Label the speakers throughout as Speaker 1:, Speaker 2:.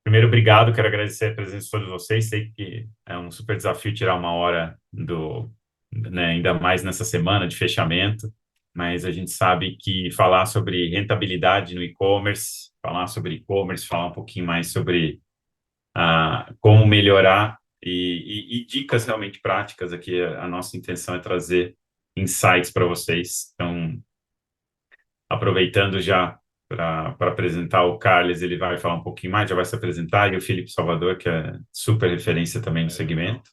Speaker 1: Primeiro, obrigado, quero agradecer a presença de todos vocês. Sei que é um super desafio tirar uma hora né, ainda mais nessa semana de fechamento, mas a gente sabe que falar sobre rentabilidade no e-commerce, falar um pouquinho mais sobre como melhorar e dicas realmente práticas aqui. A nossa intenção é trazer insights para vocês. Então, aproveitando já para apresentar o Carlos, ele vai falar um pouquinho mais, já vai se apresentar, e o Felipe Salvador, que é super referência também no segmento.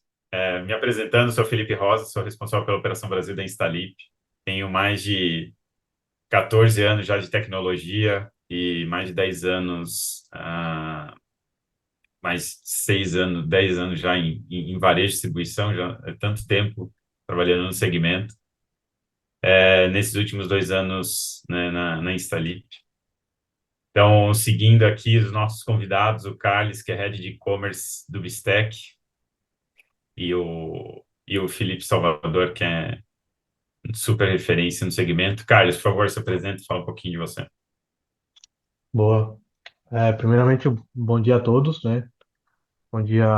Speaker 1: Me apresentando, sou Felipe Rosa, sou responsável pela Operação Brasil da Instalip. Tenho mais de 14 anos já de tecnologia e mais de 10 anos, mais 6 anos, 10 anos já em varejo e distribuição, já é tanto tempo trabalhando no segmento. Nesses últimos 2 anos, né, na Instalip. Então, seguindo aqui os nossos convidados, o Carlos, que é Head de E-Commerce do Bistec, e o Felipe Salvador, que é super referência no segmento. Carlos, por favor, se apresente e fala um pouquinho de você.
Speaker 2: Boa. Primeiramente, bom dia a todos, né? Bom dia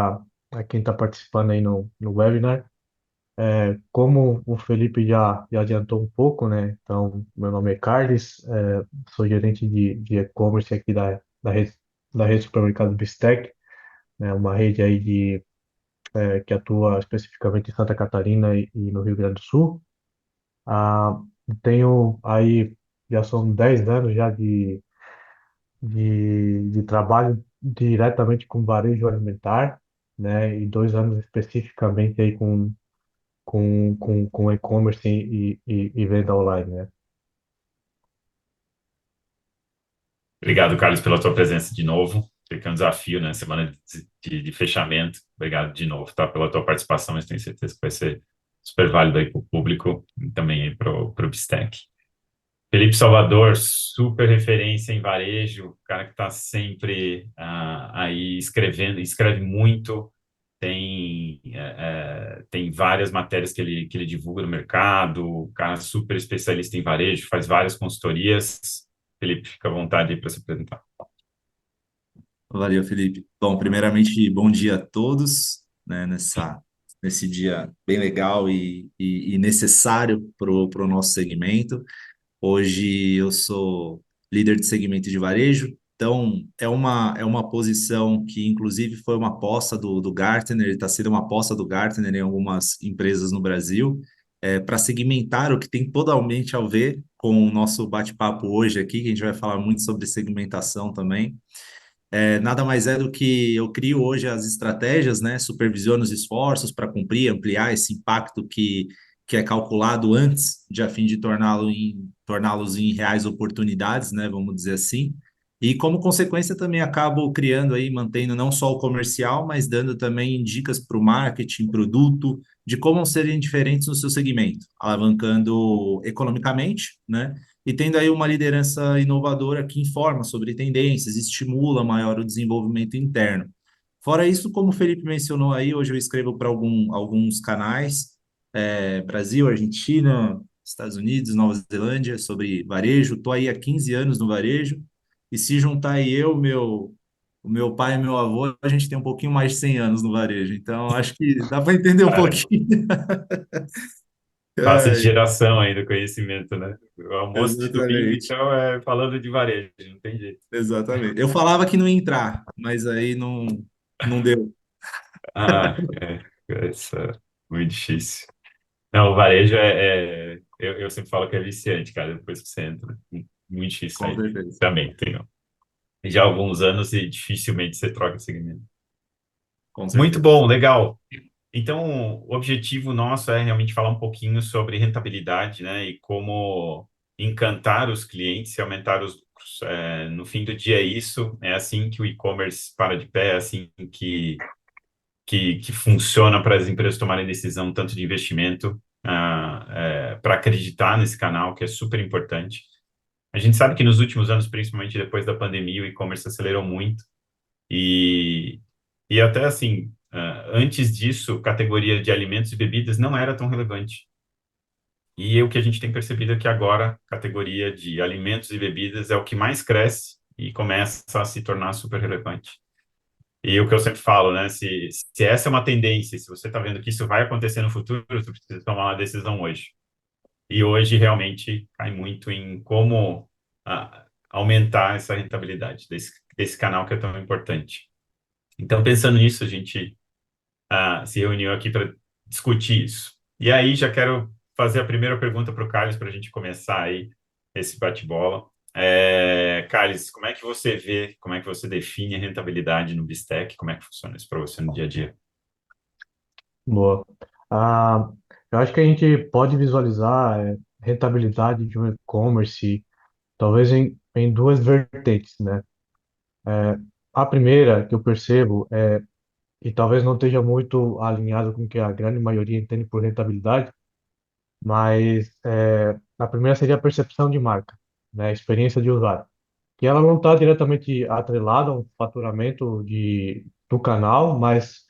Speaker 2: a quem está participando aí no webinar. Como o Felipe já adiantou um pouco, né? Então, meu nome é Carlos, sou gerente de e-commerce aqui da rede supermercado Bistec, né? Uma rede aí que atua especificamente em Santa Catarina e no Rio Grande do Sul. Ah, tenho aí, já são 10 anos já de trabalho diretamente com varejo alimentar, né? E 2 anos especificamente aí com e-commerce e venda online, né?
Speaker 1: Obrigado, Carlos, pela tua presença de novo. Sei que é um desafio, né? Semana de fechamento. Obrigado de novo, tá? Pela tua participação, mas tenho certeza que vai ser super válido aí para o público e também aí para o Bistec. Felipe Salvador, super referência em varejo, cara que está sempre aí escrevendo, escreve muito, tem várias matérias que ele divulga no mercado, cara super especialista em varejo, faz várias consultorias. Felipe, fica à vontade aí para se apresentar.
Speaker 3: Valeu, Felipe. Bom, primeiramente, bom dia a todos, né, nesse dia bem legal e necessário para o nosso segmento. Hoje eu sou líder de segmento de varejo, então é uma posição que, inclusive, foi uma aposta do Gartner, está sendo uma aposta do Gartner em algumas empresas no Brasil, para segmentar o que tem totalmente a ver com o nosso bate-papo hoje aqui, que a gente vai falar muito sobre segmentação também. Nada mais é do que eu crio hoje as estratégias, né? Supervisiono os esforços para cumprir, ampliar esse impacto que é calculado antes, de a fim de torná-los em reais oportunidades, né? Vamos dizer assim. E como consequência também acabo criando aí, mantendo não só o comercial, mas dando também dicas para o marketing, produto, de como serem diferentes no seu segmento, alavancando economicamente, né? E tendo aí uma liderança inovadora que informa sobre tendências, estimula maior o desenvolvimento interno. Fora isso, como o Felipe mencionou aí, hoje eu escrevo para alguns canais, Brasil, Argentina, Estados Unidos, Nova Zelândia, sobre varejo. Estou aí há 15 anos no varejo, e se juntar aí o meu pai e meu avô, a gente tem um pouquinho mais de 100 anos no varejo. Então, acho que dá para entender um
Speaker 1: Caramba,
Speaker 3: pouquinho.
Speaker 1: passo de
Speaker 3: Ai,
Speaker 1: geração aí do conhecimento, né? O almoço de domingo,
Speaker 3: exatamente.
Speaker 1: então, é falando de varejo, não tem jeito.
Speaker 3: Exatamente. Eu falava que não ia entrar, mas aí não deu.
Speaker 1: Ah, isso é muito difícil. Não, o varejo eu sempre falo que é viciante, cara, depois que você entra. Muito difícil
Speaker 3: Com
Speaker 1: sair.
Speaker 3: certeza.
Speaker 1: Também tenho já há alguns anos e dificilmente você troca de segmento.
Speaker 3: Com
Speaker 1: Muito
Speaker 3: certeza.
Speaker 1: bom, legal. Então, o objetivo nosso é realmente falar um pouquinho sobre rentabilidade, né, e como encantar os clientes e aumentar os lucros. No fim do dia, é isso. É assim que o e-commerce para de pé, é assim que funciona para as empresas tomarem decisão tanto de investimento, para acreditar nesse canal, que é super importante. A gente sabe que nos últimos anos, principalmente depois da pandemia, o e-commerce acelerou muito e, e até assim, antes disso, categoria de alimentos e bebidas não era tão relevante. E o que a gente tem percebido é que agora, categoria de alimentos e bebidas é o que mais cresce e começa a se tornar super relevante. E o que eu sempre falo, né? Se essa é uma tendência, se você está vendo que isso vai acontecer no futuro, você precisa tomar uma decisão hoje. E hoje realmente cai muito em como aumentar essa rentabilidade desse canal que é tão importante. Então, pensando nisso, a gente se reuniu aqui para discutir isso. E aí já quero fazer a primeira pergunta para o Carlos para a gente começar aí esse bate-bola. Carlos, como é que você vê, como é que você define a rentabilidade no Bistec? Como é que funciona isso para você no dia a dia?
Speaker 2: Boa. Ah, eu acho que a gente pode visualizar rentabilidade de um e-commerce, talvez em duas vertentes, né? A primeira que eu percebo e talvez não esteja muito alinhado com o que a grande maioria entende por rentabilidade, mas a primeira seria a percepção de marca, né? A experiência de usuário, que ela não está diretamente atrelada ao faturamento do canal, mas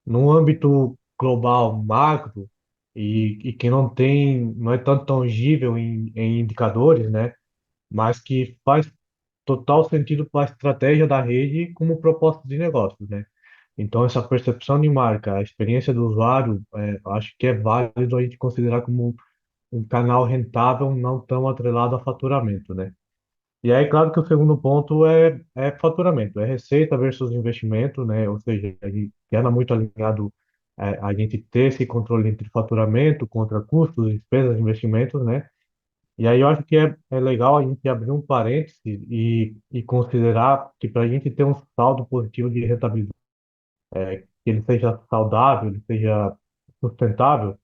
Speaker 2: no âmbito global, macro, e que não é tão tangível em indicadores, né? Mas que faz total sentido para a estratégia da rede como propósito de negócio, né? Então, essa percepção de marca, a experiência do usuário, acho que é válido a gente considerar como um canal rentável, não tão atrelado a faturamento, né? E aí, claro que o segundo ponto é faturamento, é receita versus investimento, né? Ou seja, a gente anda muito alinhado a gente ter esse controle entre faturamento contra custos, despesas, investimentos, né? E aí eu acho que é legal a gente abrir um parêntese e considerar que para a gente ter um saldo positivo de rentabilidade, que ele seja saudável, ele seja sustentável,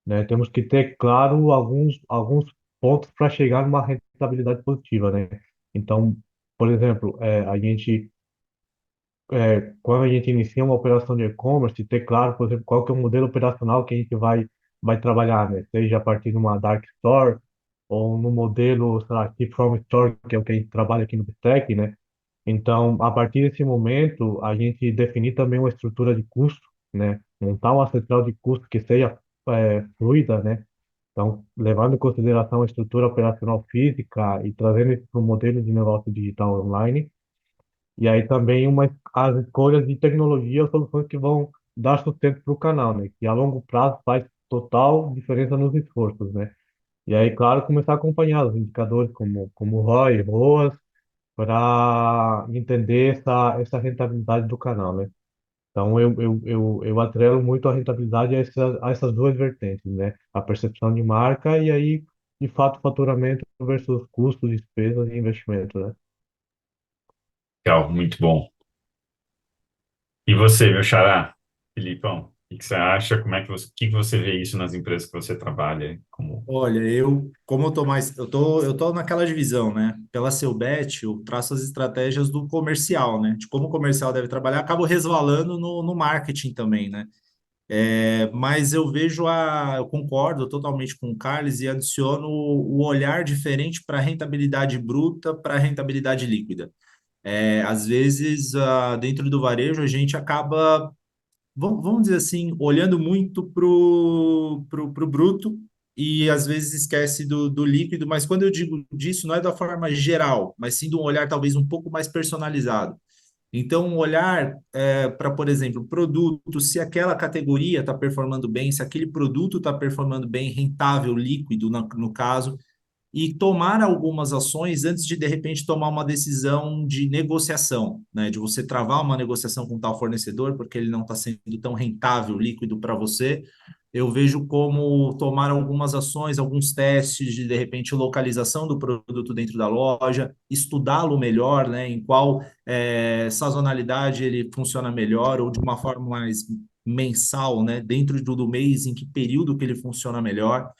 Speaker 2: né? Temos que ter, claro, alguns pontos para chegar numa rentabilidade positiva, né? Então, por exemplo, quando a gente inicia uma operação de e-commerce, ter claro, por exemplo, qual que é o modelo operacional que a gente vai trabalhar, né? Seja a partir de uma dark store ou no modelo, sei lá, Keep From Store, que é o que a gente trabalha aqui no Bistec, né? Então, a partir desse momento, a gente definir também uma estrutura de custo, né? Montar uma central de custo que seja fluida, né? Então, levando em consideração a estrutura operacional física e trazendo isso para o modelo de negócio digital online, e aí também as escolhas de tecnologia ou soluções que vão dar sustento para o canal, né? Que a longo prazo faz total diferença nos esforços, né? E aí, claro, começar a acompanhar os indicadores como ROI, ROAS, para entender essa rentabilidade do canal, né? Então, eu atrelo muito a rentabilidade a essas duas vertentes, né? A percepção de marca e aí, de fato, faturamento versus custos, despesas e investimento, né?
Speaker 1: Legal, muito bom. E você, meu xará, Filipão, o que você acha? Como é o que você vê isso nas empresas que você trabalha? Como
Speaker 3: Olha, como eu tô mais, eu tô naquela divisão, né? Pela Selbet, eu traço as estratégias do comercial, né? De como o comercial deve trabalhar, acabo resvalando no marketing também, né? Mas eu concordo totalmente com o Carlos e adiciono o olhar diferente para a rentabilidade bruta, para a rentabilidade líquida. Às vezes, dentro do varejo, a gente acaba, vamos dizer assim, olhando muito pro bruto e às vezes esquece do líquido, mas quando eu digo disso, não é da forma geral, mas sim de um olhar talvez um pouco mais personalizado. Então, um olhar para, por exemplo, produto, se aquela categoria está performando bem, se aquele produto está performando bem, rentável, líquido, no caso, e tomar algumas ações antes de repente, tomar uma decisão de negociação, né? De você travar uma negociação com tal fornecedor, porque ele não está sendo tão rentável, líquido para você. Eu vejo como tomar algumas ações, alguns testes de repente, localização do produto dentro da loja, estudá-lo melhor, né? Em qual sazonalidade ele funciona melhor, ou de uma forma mais mensal, né? Dentro do mês, em que período que ele funciona melhor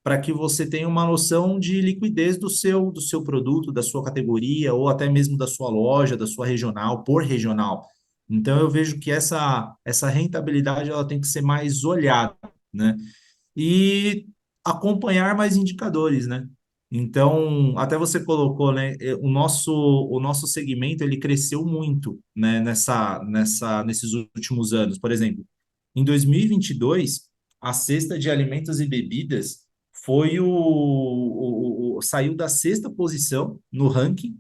Speaker 3: para que você tenha uma noção de liquidez do seu produto, da sua categoria, ou até mesmo da sua loja, da sua regional, por regional. Então, eu vejo que essa rentabilidade ela tem que ser mais olhada, né? E acompanhar mais indicadores, né? Então, até você colocou, né? O nosso segmento ele cresceu muito, né? Nesses últimos anos. Por exemplo, em 2022, a cesta de alimentos e bebidas saiu da sexta posição no ranking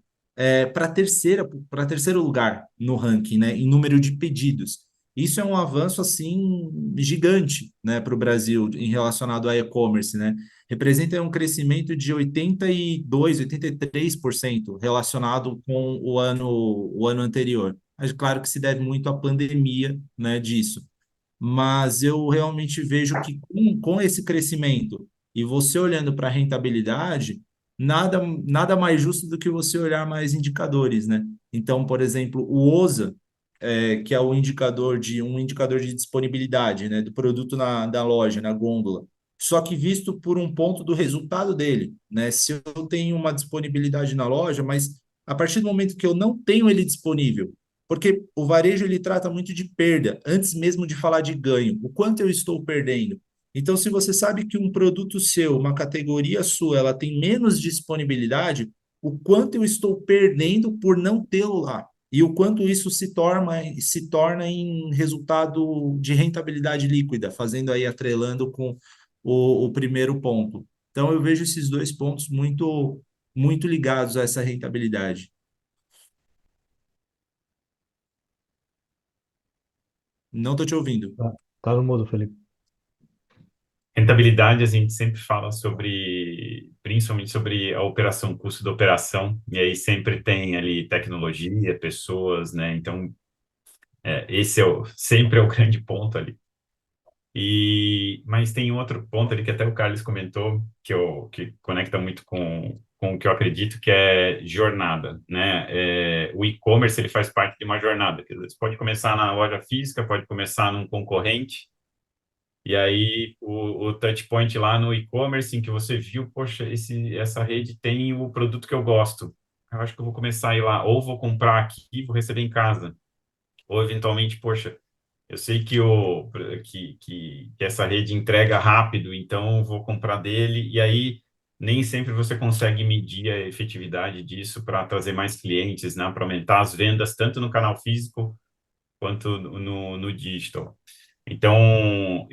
Speaker 3: para terceiro lugar no ranking, né, em número de pedidos. Isso é um avanço assim gigante, né, para o Brasil em relacionado a e-commerce, né? Representa um crescimento de 82, 83% relacionado com o ano anterior. Mas claro que se deve muito à pandemia, né, disso. Mas eu realmente vejo que com esse crescimento e você olhando para a rentabilidade, nada mais justo do que você olhar mais indicadores, né? Então, por exemplo, o OSA, que é um indicador de disponibilidade, né, do produto na loja, na gôndola. Só que visto por um ponto do resultado dele, né? Se eu tenho uma disponibilidade na loja, mas a partir do momento que eu não tenho ele disponível, porque o varejo ele trata muito de perda, antes mesmo de falar de ganho. O quanto eu estou perdendo? Então, se você sabe que um produto seu, uma categoria sua, ela tem menos disponibilidade, o quanto eu estou perdendo por não tê-lo lá? E o quanto isso se torna em resultado de rentabilidade líquida, fazendo aí atrelando com o primeiro ponto. Então, eu vejo esses dois pontos muito ligados a essa rentabilidade. Não estou te ouvindo.
Speaker 2: Tá, tá no mudo, Felipe.
Speaker 1: Rentabilidade, a gente sempre fala sobre, principalmente sobre a operação, custo da operação, e aí sempre tem ali tecnologia, pessoas, né? Então, esse sempre é o grande ponto ali. Mas tem outro ponto ali que até o Carlos comentou, que conecta muito com o que eu acredito, que é jornada, né? O e-commerce, ele faz parte de uma jornada. Quer dizer, você pode começar na loja física, pode começar num concorrente, e aí o touch point lá no e-commerce, em que você viu, poxa, essa rede tem o produto que eu gosto. Eu acho que eu vou começar a ir lá, ou vou comprar aqui e vou receber em casa. Ou eventualmente, poxa, eu sei que essa rede entrega rápido, então eu vou comprar dele, e aí nem sempre você consegue medir a efetividade disso para trazer mais clientes, né, para aumentar as vendas, tanto no canal físico quanto no digital. Então,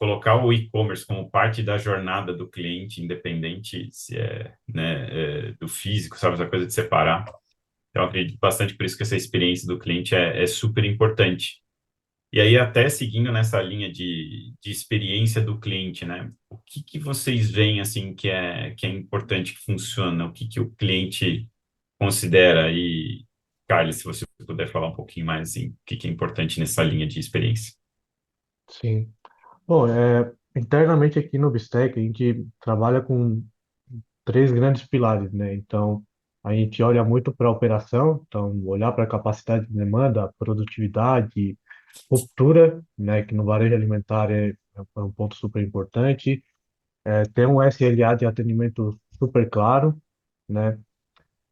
Speaker 1: colocar o e-commerce como parte da jornada do cliente, independente se é, né, do físico, sabe, essa coisa de separar. Então, eu acredito bastante por isso que essa experiência do cliente é super importante. E aí, até seguindo nessa linha de experiência do cliente, né? O que vocês veem, assim, que é importante que funciona? O que o cliente considera? E, Carlos, se você puder falar um pouquinho mais, assim, o que é importante nessa linha de experiência?
Speaker 2: Sim. Bom, internamente aqui no Bistec, a gente trabalha com três grandes pilares, né? Então, a gente olha muito para a operação, então, olhar para a capacidade de demanda, produtividade, ruptura, né? Que no varejo alimentar é um ponto super importante. Tem um SLA de atendimento super claro, né?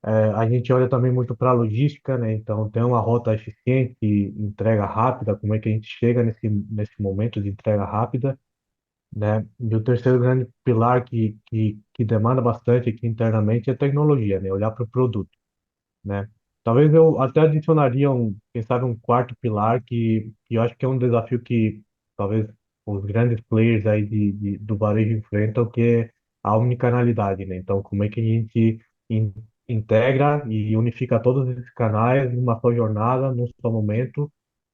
Speaker 2: A gente olha também muito para a logística, né? Então, tem uma rota eficiente, entrega rápida, como é que a gente chega nesse momento de entrega rápida, né? E o terceiro grande pilar que demanda bastante aqui internamente é a tecnologia, né? Olhar para o produto, né? Talvez eu até adicionaria quem sabe, um quarto pilar que eu acho que é um desafio que talvez os grandes players aí do varejo enfrentam, que é a omnicanalidade, né? Então, como é que a gente in- integra e unifica todos esses canais numa só jornada, num só momento,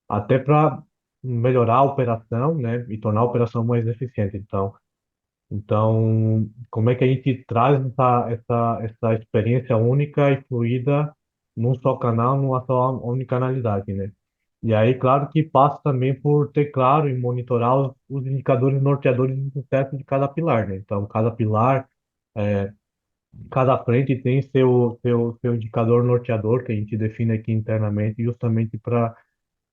Speaker 2: até para melhorar a operação, né? E tornar a operação mais eficiente. Então, como é que a gente traz essa experiência única e fluida num só canal, numa só omnicanalidade, né? E aí, claro que passa também por ter claro e monitorar os indicadores norteadores de sucesso de cada pilar, né? Então, cada pilar, cada frente tem seu indicador norteador que a gente define aqui internamente, justamente para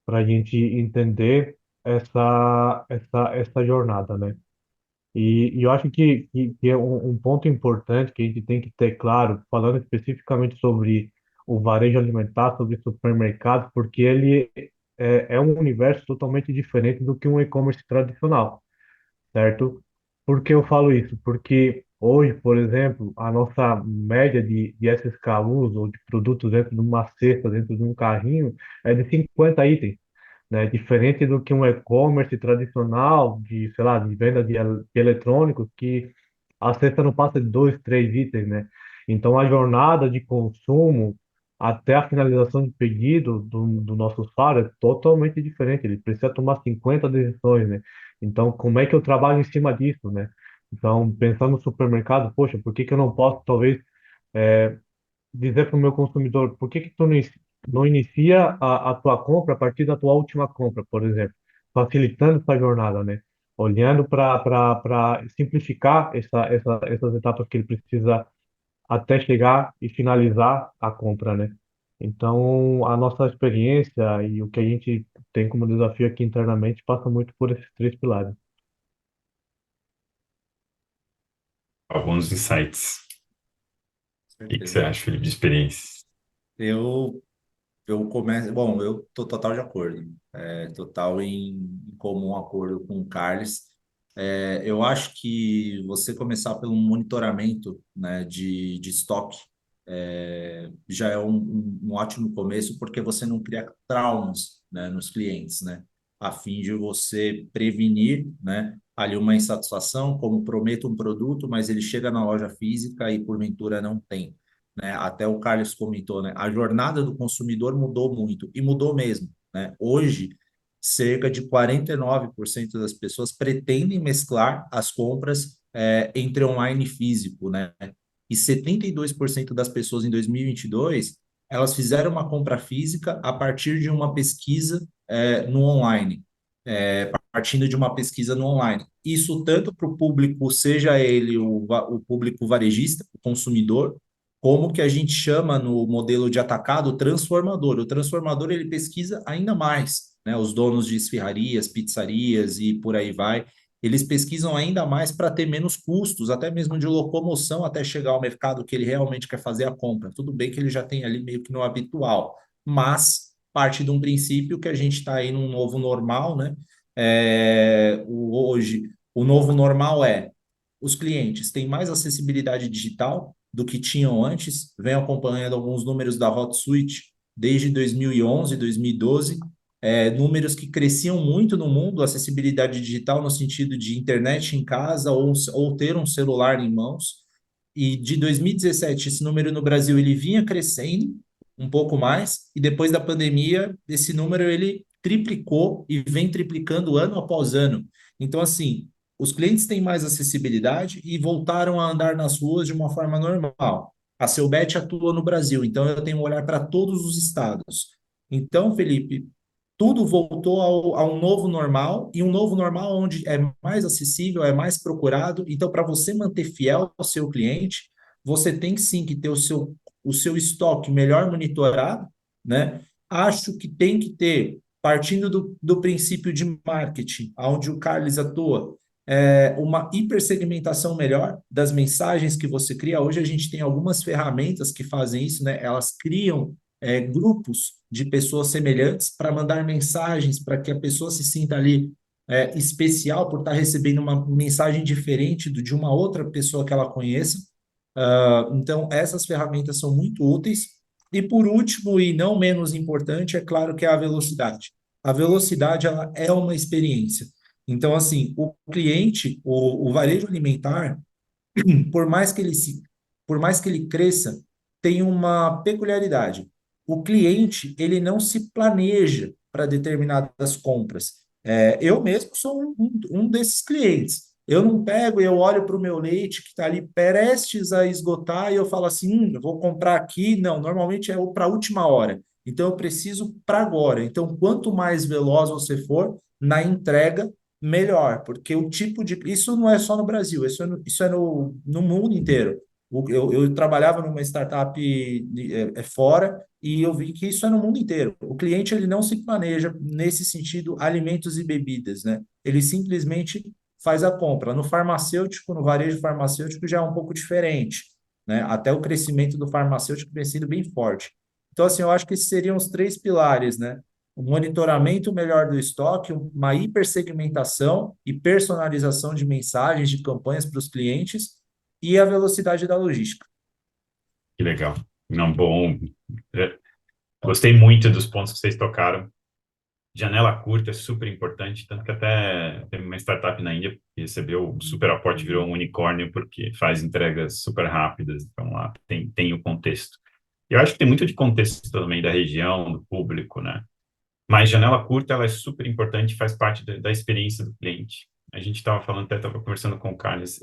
Speaker 2: a gente entender essa jornada, né? E eu acho que é um ponto importante que a gente tem que ter claro, falando especificamente sobre o varejo alimentar, sobre supermercados, porque ele é um universo totalmente diferente do que um e-commerce tradicional, certo? Por que eu falo isso? Porque hoje, por exemplo, a nossa média de SKUs ou de produtos dentro de uma cesta, dentro de um carrinho, é de 50 itens, né? Diferente do que um e-commerce tradicional de, sei lá, de venda de eletrônicos, que a cesta não passa de dois, três itens, né? Então a jornada de consumo até a finalização de pedido do nosso usuário é totalmente diferente. Ele precisa tomar 50 decisões, né? Então, como é que eu trabalho em cima disso, né? Então, pensando no supermercado, poxa, por que que eu não posso, talvez, dizer para o meu consumidor, por que que tu não inicia a tua compra a partir da tua última compra, por exemplo, facilitando essa jornada, né? Olhando para simplificar essas etapas que ele precisa até chegar e finalizar a compra, né? Então, a nossa experiência e o que a gente tem como desafio aqui internamente passa muito por esses três pilares.
Speaker 1: Alguns insights. O que você
Speaker 3: Certeza.
Speaker 1: acha, Felipe, de experiência?
Speaker 3: Eu Eu começo, bom, eu tô total de acordo, total em comum acordo com o Carlos. Eu acho que você começar pelo monitoramento, né, de estoque já é um ótimo começo, porque você não cria traumas, né, nos clientes, né, a fim de você prevenir, né, ali uma insatisfação, como prometo um produto, mas ele chega na loja física e porventura não tem, né? Até o Carlos comentou, né? A jornada do consumidor mudou muito e mudou mesmo, né? Hoje, cerca de 49% das pessoas pretendem mesclar as compras entre online e físico, né? E 72% das pessoas em 2022 elas fizeram uma compra física a partir de uma pesquisa no online, partindo de uma pesquisa no online. Isso tanto para o público, seja ele o público varejista, o consumidor, como que a gente chama no modelo de atacado o transformador. O transformador ele pesquisa ainda mais, né? Os donos de esfirrarias, pizzarias e por aí vai, eles pesquisam ainda mais para ter menos custos, até mesmo de locomoção até chegar ao mercado que ele realmente quer fazer a compra. Tudo bem que ele já tem ali meio que no habitual, mas parte de um princípio que a gente está aí num novo normal, né? Hoje, o novo normal é os clientes têm mais acessibilidade digital do que tinham antes. Venho acompanhando alguns números da HotSuite desde 2011, 2012, números que cresciam muito no mundo, acessibilidade digital no sentido de internet em casa ou ter um celular em mãos. E de 2017, esse número no Brasil ele vinha crescendo um pouco mais, e depois da pandemia, esse número ele triplicou e vem triplicando ano após ano. Então, assim, os clientes têm mais acessibilidade e voltaram a andar nas ruas de uma forma normal. A Selbet atua no Brasil, então eu tenho um olhar para todos os estados. Então, Felipe, tudo voltou a um novo normal, e um novo normal onde é mais acessível, é mais procurado. Então, para você manter fiel ao seu cliente, você tem sim que ter o seu estoque melhor monitorado, né? Acho que tem que ter, partindo do princípio de marketing, onde o Carlos atua, uma hipersegmentação melhor das mensagens que você cria. Hoje a gente tem algumas ferramentas que fazem isso, né? Elas criam grupos de pessoas semelhantes para mandar mensagens para que a pessoa se sinta ali especial por estar recebendo uma mensagem diferente de uma outra pessoa que ela conheça. Então, essas ferramentas são muito úteis. E por último, e não menos importante, é claro que é a velocidade. A velocidade ela é uma experiência. Então, assim, o cliente, o varejo alimentar, por mais que por mais que ele cresça, tem uma peculiaridade. O cliente, ele não se planeja para determinadas compras. Eu mesmo sou um desses clientes. Eu não pego e eu olho para o meu leite que está ali prestes a esgotar e eu falo assim, eu vou comprar aqui. Não, normalmente é para a última hora. Então, eu preciso para agora. Então, quanto mais veloz você for na entrega, melhor, porque o tipo de. Isso não é só no Brasil, isso é no mundo inteiro. Eu trabalhava numa startup fora e eu vi que isso é no mundo inteiro. O cliente ele não se planeja nesse sentido alimentos e bebidas, né? Ele simplesmente faz a compra. No farmacêutico, no varejo farmacêutico já é um pouco diferente, né? Até o crescimento do farmacêutico tem sido bem forte. Então, assim, eu acho que esses seriam os três pilares, né? Um monitoramento melhor do estoque, uma hipersegmentação e personalização de mensagens, de campanhas para os clientes e a velocidade da logística.
Speaker 1: Que legal. Não, bom. é, Gostei muito dos pontos que vocês tocaram. Janela curta é super importante, tanto que até tem uma startup na Índia que recebeu o super aporte, virou um unicórnio porque faz entregas super rápidas. Então lá tem o contexto. Eu acho que tem muito de contexto também da região, do público, né? Mas janela curta, ela é super importante, faz parte da experiência do cliente. A gente estava falando, até estava conversando com o Carlos,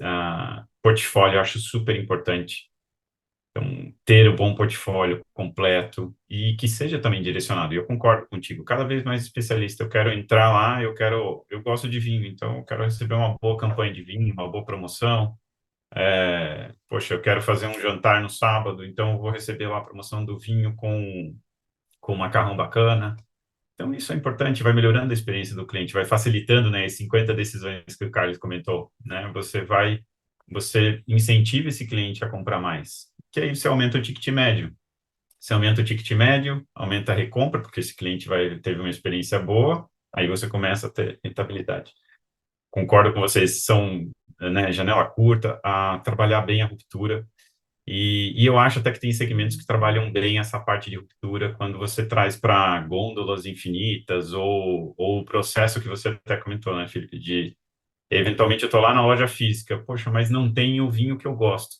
Speaker 1: portfólio eu acho super importante. Então, ter um bom portfólio completo e que seja também direcionado. E eu concordo contigo, cada vez mais especialista. Eu quero entrar lá, eu gosto de vinho, então eu quero receber uma boa campanha de vinho, uma boa promoção. Poxa, eu quero fazer um jantar no sábado, então eu vou receber lá a promoção do vinho com um macarrão bacana. Então, isso é importante, vai melhorando a experiência do cliente, vai facilitando, né, as 50 decisões que o Carlos comentou, né? Você incentiva esse cliente a comprar mais, que aí você aumenta o ticket médio. Você aumenta o ticket médio, aumenta a recompra, porque esse cliente teve uma experiência boa, aí você começa a ter rentabilidade. Concordo com vocês, são, né, janela curta, a trabalhar bem a ruptura, e eu acho até que tem segmentos que trabalham bem essa parte de ruptura quando você traz para gôndolas infinitas ou o processo que você até comentou, né, Felipe, de eventualmente eu estou lá na loja física, poxa, mas não tem o vinho que eu gosto.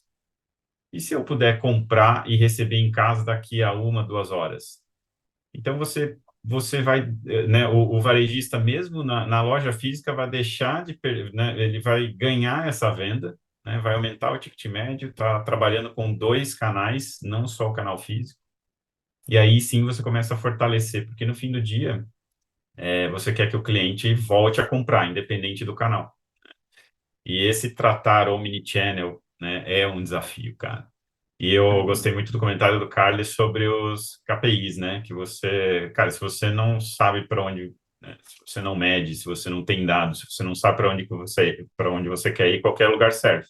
Speaker 1: E se eu puder comprar e receber em casa daqui a 1, 2 horas? Então você vai, né, o varejista mesmo na loja física vai deixar né, ele vai ganhar essa venda, né, vai aumentar o ticket médio, está trabalhando com dois canais, não só o canal físico, e aí sim você começa a fortalecer, porque no fim do dia você quer que o cliente volte a comprar, independente do canal. E esse tratar omnichannel, né, é um desafio, cara. E eu gostei muito do comentário do Carlos sobre os KPIs, né? Que você, cara, se você não sabe para onde, né, se você não mede, se você não tem dados, se você não sabe para onde você quer ir, qualquer lugar serve.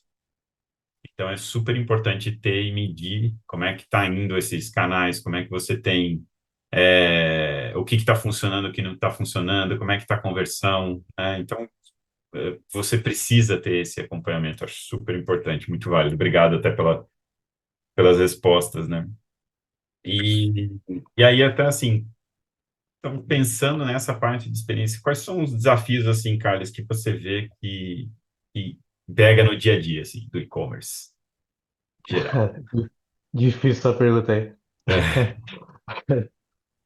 Speaker 1: Então é super importante ter e medir como é que está indo esses canais, como é que você tem o que está funcionando, o que não está funcionando, como é que está a conversão, né? Então você precisa ter esse acompanhamento, acho super importante, muito válido. Obrigado até pelas respostas, né? E, e aí, até assim, então, pensando nessa parte de experiência, quais são os desafios, assim, Carlos, que você vê que pega no dia a dia, assim, do e-commerce geral?
Speaker 2: Difícil essa pergunta aí.
Speaker 1: É,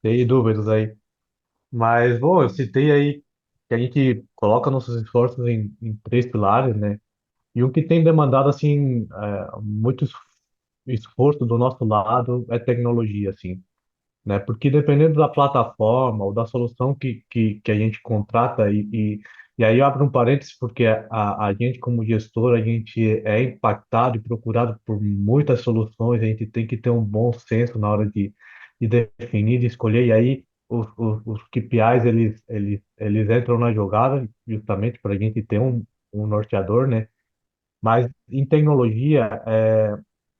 Speaker 2: Tem dúvidas aí. Mas, bom, eu citei aí que a gente coloca nossos esforços em três pilares, né? E o que tem demandado, assim, muito esforço do nosso lado é tecnologia, assim, né? Porque dependendo da plataforma ou da solução que a gente contrata, e aí eu abro um parênteses, porque a gente, como gestor, a gente é impactado e procurado por muitas soluções, a gente tem que ter um bom senso na hora de definir, de escolher, e aí os KPIs, eles entram na jogada justamente para a gente ter um norteador, né? Mas em tecnologia,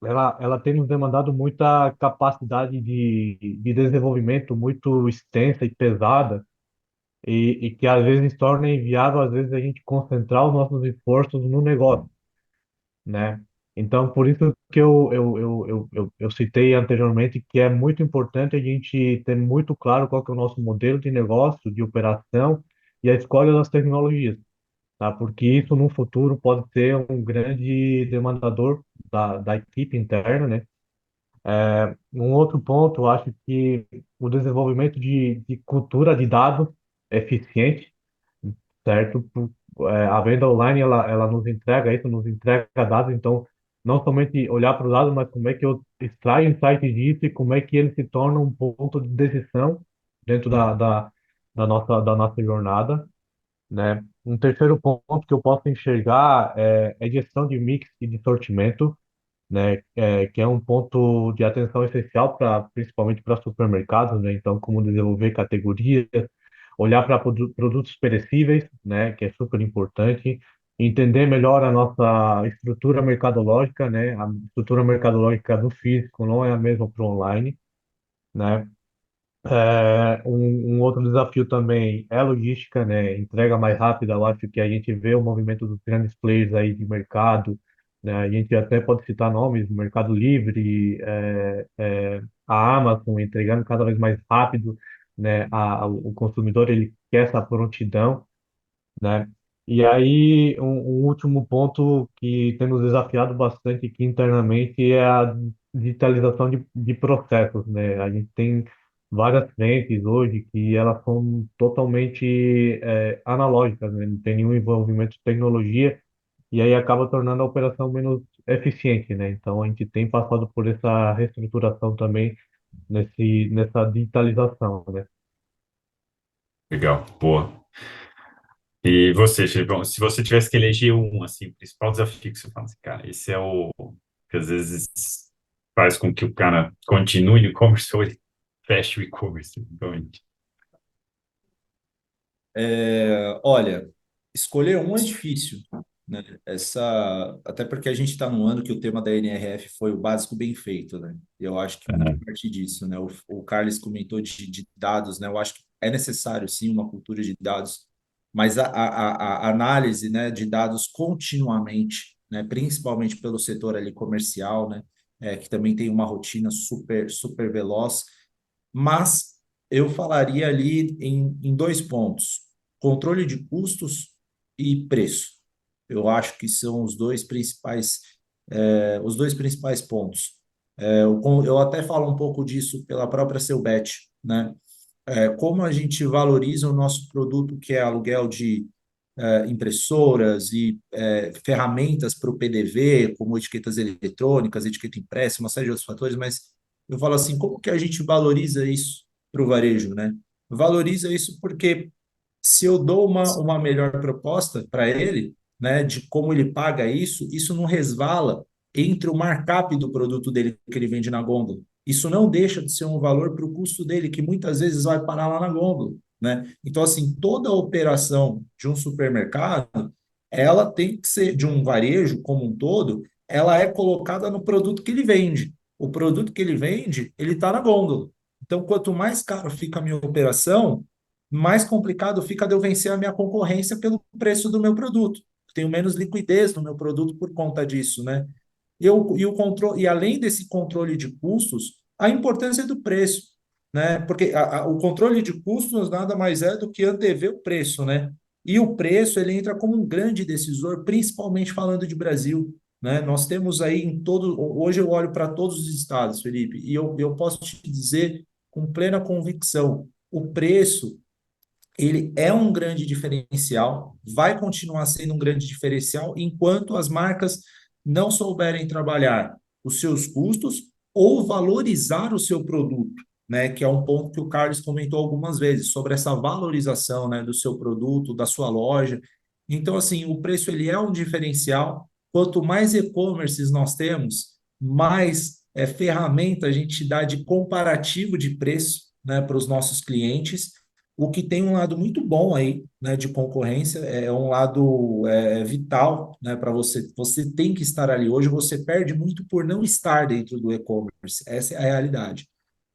Speaker 2: ela tem nos demandado muita capacidade de desenvolvimento muito extensa e pesada, e que às vezes torna inviável, às vezes, a gente concentrar os nossos esforços no negócio, né? Então, por isso que eu citei anteriormente que é muito importante a gente ter muito claro qual que é o nosso modelo de negócio, de operação e a escolha das tecnologias, tá? Porque isso no futuro pode ser um grande demandador da equipe interna, né? Um outro ponto, eu acho que o desenvolvimento de cultura de dados eficiente, certo? A venda online, ela nos entrega isso, nos entrega dados, então, não somente olhar para os dados, mas como é que eu extraio insight disso e como é que ele se torna um ponto de decisão dentro da nossa jornada, né? Um terceiro ponto que eu posso enxergar é gestão de mix e de sortimento, né? Que é um ponto de atenção essencial para principalmente para supermercados, né? Então, como desenvolver categorias, olhar para produtos perecíveis, né? Que é super importante, entender melhor a nossa estrutura mercadológica, né? A estrutura mercadológica do físico não é a mesma para o online, né? Um outro desafio também é a logística, né? Entrega mais rápida. Eu acho que a gente vê o movimento dos grandes players aí de mercado, né? A gente até pode citar nomes, Mercado Livre, a Amazon entregando cada vez mais rápido, né? O consumidor ele quer essa prontidão, né? E aí, um último ponto que tem nos desafiado bastante aqui internamente é a digitalização de processos, né? A gente tem várias frentes hoje que elas são totalmente analógicas, né? Não tem nenhum envolvimento de tecnologia e aí acaba tornando a operação menos eficiente, né? Então a gente tem passado por essa reestruturação também nessa digitalização, né?
Speaker 1: Legal, boa. E você, Felipão, se você tivesse que eleger um, assim, o principal desafio que você fala assim, cara, esse é o que às vezes faz com que o cara continue no e-commerce ou ele feche o e-commerce, eventualmente.
Speaker 3: Olha, escolher um é difícil, né? Até porque a gente está num ano que o tema da NRF foi o básico bem feito, né? E eu acho que muito
Speaker 1: Aham,
Speaker 3: parte disso, né? O Carlos comentou de dados, né? Eu acho que é necessário, sim, uma cultura de dados, mas a análise, né, de dados continuamente, né? Principalmente pelo setor ali comercial, né? Que também tem uma rotina super veloz, mas eu falaria ali em dois pontos: controle de custos e preço. Eu acho que são os dois principais pontos. Eu até falo um pouco disso pela própria Selbet, né? Como a gente valoriza o nosso produto, que é aluguel de impressoras e ferramentas para o PDV, como etiquetas eletrônicas, etiqueta impressa, uma série de outros fatores, mas eu falo assim, como que a gente valoriza isso para o varejo, né? Valoriza isso porque se eu dou uma melhor proposta para ele, né, de como ele paga isso, isso não resvala entre o markup do produto dele que ele vende na gôndola. Isso não deixa de ser um valor para o custo dele, que muitas vezes vai parar lá na gôndola, né? Então, assim, toda a operação de um supermercado, ela tem que ser, de um varejo como um todo, ela é colocada no produto que ele vende. O produto que ele vende, ele está na gôndola. Então, quanto mais caro fica a minha operação, mais complicado fica de eu vencer a minha concorrência pelo preço do meu produto. Tenho menos liquidez no meu produto por conta disso, né? E o controle, e além desse controle de custos, a importância do preço, né? Porque o controle de custos nada mais é do que antever o preço, né? E o preço ele entra como um grande decisor, principalmente falando de Brasil, né? Nós temos aí em todo, hoje eu olho para todos os estados, Felipe, e eu posso te dizer com plena convicção, o preço ele é um grande diferencial, vai continuar sendo um grande diferencial enquanto as marcas não souberem trabalhar os seus custos ou valorizar o seu produto, né? Que é um ponto que o Carlos comentou algumas vezes sobre essa valorização, né, do seu produto, da sua loja. Então, assim, o preço ele é um diferencial. Quanto mais e-commerces nós temos, mais ferramenta a gente dá de comparativo de preço, né, para os nossos clientes, o que tem um lado muito bom aí, né, de concorrência, é um lado vital, né, para você. Você tem que estar ali. Hoje você perde muito por não estar dentro do e-commerce. Essa é a realidade.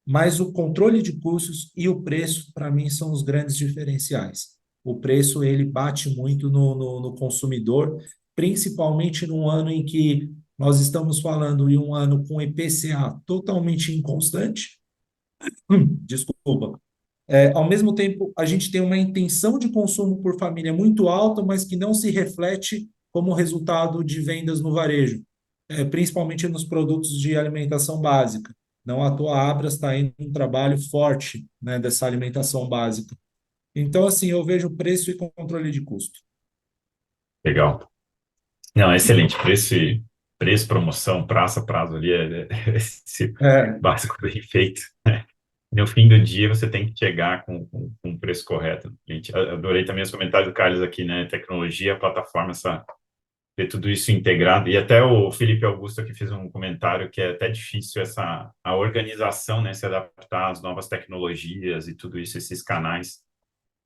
Speaker 3: Mas o controle de custos e o preço, para mim, são os grandes diferenciais. O preço, ele bate muito no consumidor, principalmente num ano em que nós estamos falando em um ano com IPCA totalmente inconstante. Desculpa, ao mesmo tempo, a gente tem uma intenção de consumo por família muito alta, mas que não se reflete como resultado de vendas no varejo, principalmente nos produtos de alimentação básica. Não à toa, a Abras está indo um trabalho forte, né, dessa alimentação básica. Então, assim, eu vejo preço e controle de custo.
Speaker 1: legal. Não, excelente. Preço, promoção, praça, prazo ali é esse
Speaker 3: É,
Speaker 1: básico bem feito. No fim do dia, você tem que chegar com o preço correto. Gente, adorei também os comentários do Carlos aqui, né? Tecnologia, plataforma, ter tudo isso integrado. E até o Felipe Augusto aqui fez um comentário que é até difícil a organização, né? Se adaptar às novas tecnologias e tudo isso, esses canais.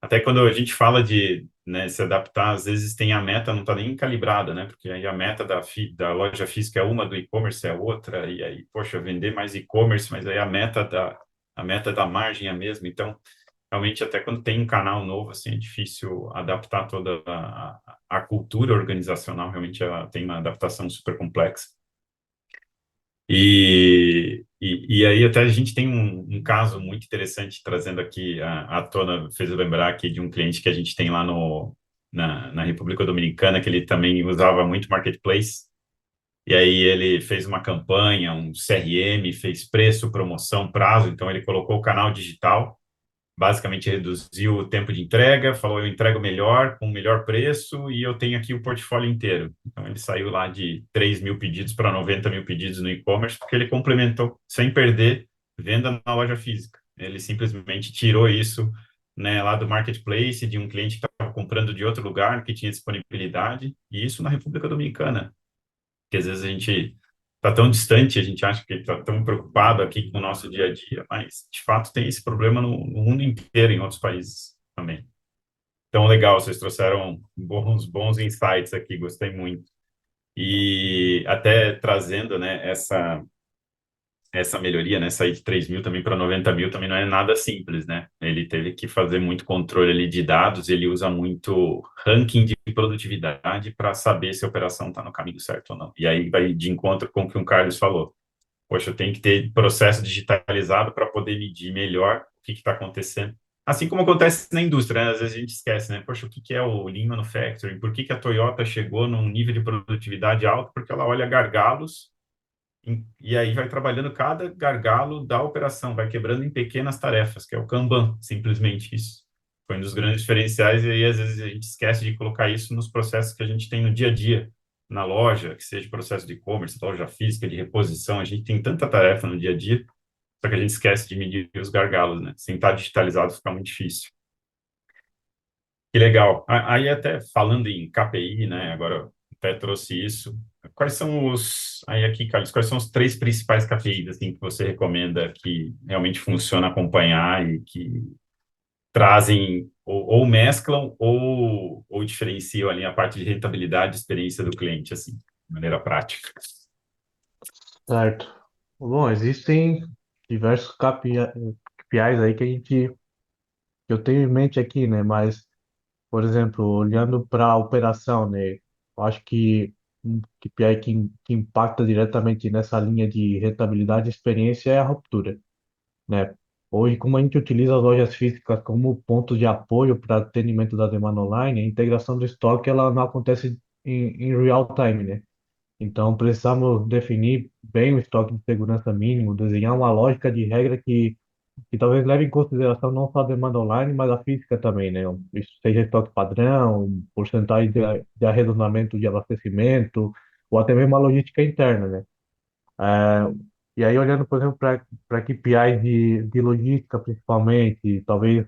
Speaker 1: Até quando a gente fala de, né, se adaptar, às vezes tem a meta não está nem calibrada, né? Porque aí a meta da loja física é uma, do e-commerce é outra, e aí, poxa, vender mais e-commerce, mas aí a meta da margem é a mesma. Então, realmente, até quando tem um canal novo, assim, é difícil adaptar toda a cultura organizacional, realmente ela tem uma adaptação super complexa. E aí até a gente tem um caso muito interessante trazendo aqui à tona, fez eu lembrar aqui de um cliente que a gente tem lá na República Dominicana, que ele também usava muito marketplace, E aí ele fez uma campanha, um CRM, fez preço, promoção, prazo, então ele colocou o canal digital, basicamente reduziu o tempo de entrega, falou eu entrego melhor, com melhor preço e eu tenho aqui o portfólio inteiro. Então ele saiu lá de 3 mil pedidos para 90 mil pedidos no e-commerce, porque ele complementou sem perder venda na loja física. Ele simplesmente tirou isso, né, lá do marketplace de um cliente que estava comprando de outro lugar, que tinha disponibilidade, e isso na República Dominicana, que às vezes a gente está tão distante, a gente acha que está tão preocupado aqui com o nosso dia a dia, mas de fato tem esse problema no mundo inteiro, em outros países também. Então, legal, vocês trouxeram bons insights aqui, gostei muito. E até trazendo, né, essa melhoria, né, sair de 3 mil também para 90 mil também não é nada simples, né? Ele teve que fazer muito controle ali de dados, ele usa muito ranking de produtividade para saber se a operação está no caminho certo ou não. E aí vai de encontro com o que o Carlos falou. Poxa, eu tenho que ter processo digitalizado para poder medir melhor o que está acontecendo. Assim como acontece na indústria, né? Às vezes a gente esquece, né? Poxa, o que que é o Lean Manufacturing? Por que que a Toyota chegou num nível de produtividade alto? Porque ela olha gargalos e aí vai trabalhando cada gargalo da operação, vai quebrando em pequenas tarefas, que é o Kanban, simplesmente isso. Foi um dos grandes diferenciais, e aí às vezes a gente esquece de colocar isso nos processos que a gente tem no dia a dia, na loja, que seja processo de e-commerce, loja física, de reposição, a gente tem tanta tarefa no dia a dia, só que a gente esquece de medir os gargalos, né? Sem estar digitalizado fica muito difícil. Que legal. Aí até falando em KPI, né? Agora eu até trouxe isso. Quais são aí aqui, Carlos, quais são os três principais KPIs assim que você recomenda que realmente funciona acompanhar e que trazem ou mesclam ou diferenciam ali a parte de rentabilidade e experiência do cliente assim, de maneira prática?
Speaker 2: Certo. Bom, existem diversos KPIs aí que eu tenho em mente aqui, né? Mas, por exemplo, olhando para a operação, né? Eu acho que um KPI que impacta diretamente nessa linha de rentabilidade e experiência é a ruptura, né? Hoje, como a gente utiliza as lojas físicas como ponto de apoio para atendimento da demanda online, a integração do estoque ela não acontece em real time, né? Então, precisamos definir bem o estoque de segurança mínimo, desenhar uma lógica de regra que talvez leve em consideração não só a demanda online, mas a física também, né? Isso seja estoque padrão, porcentagem de arredondamento de abastecimento, ou até mesmo a logística interna, né? E aí, olhando, por exemplo, para KPIs de logística, principalmente, talvez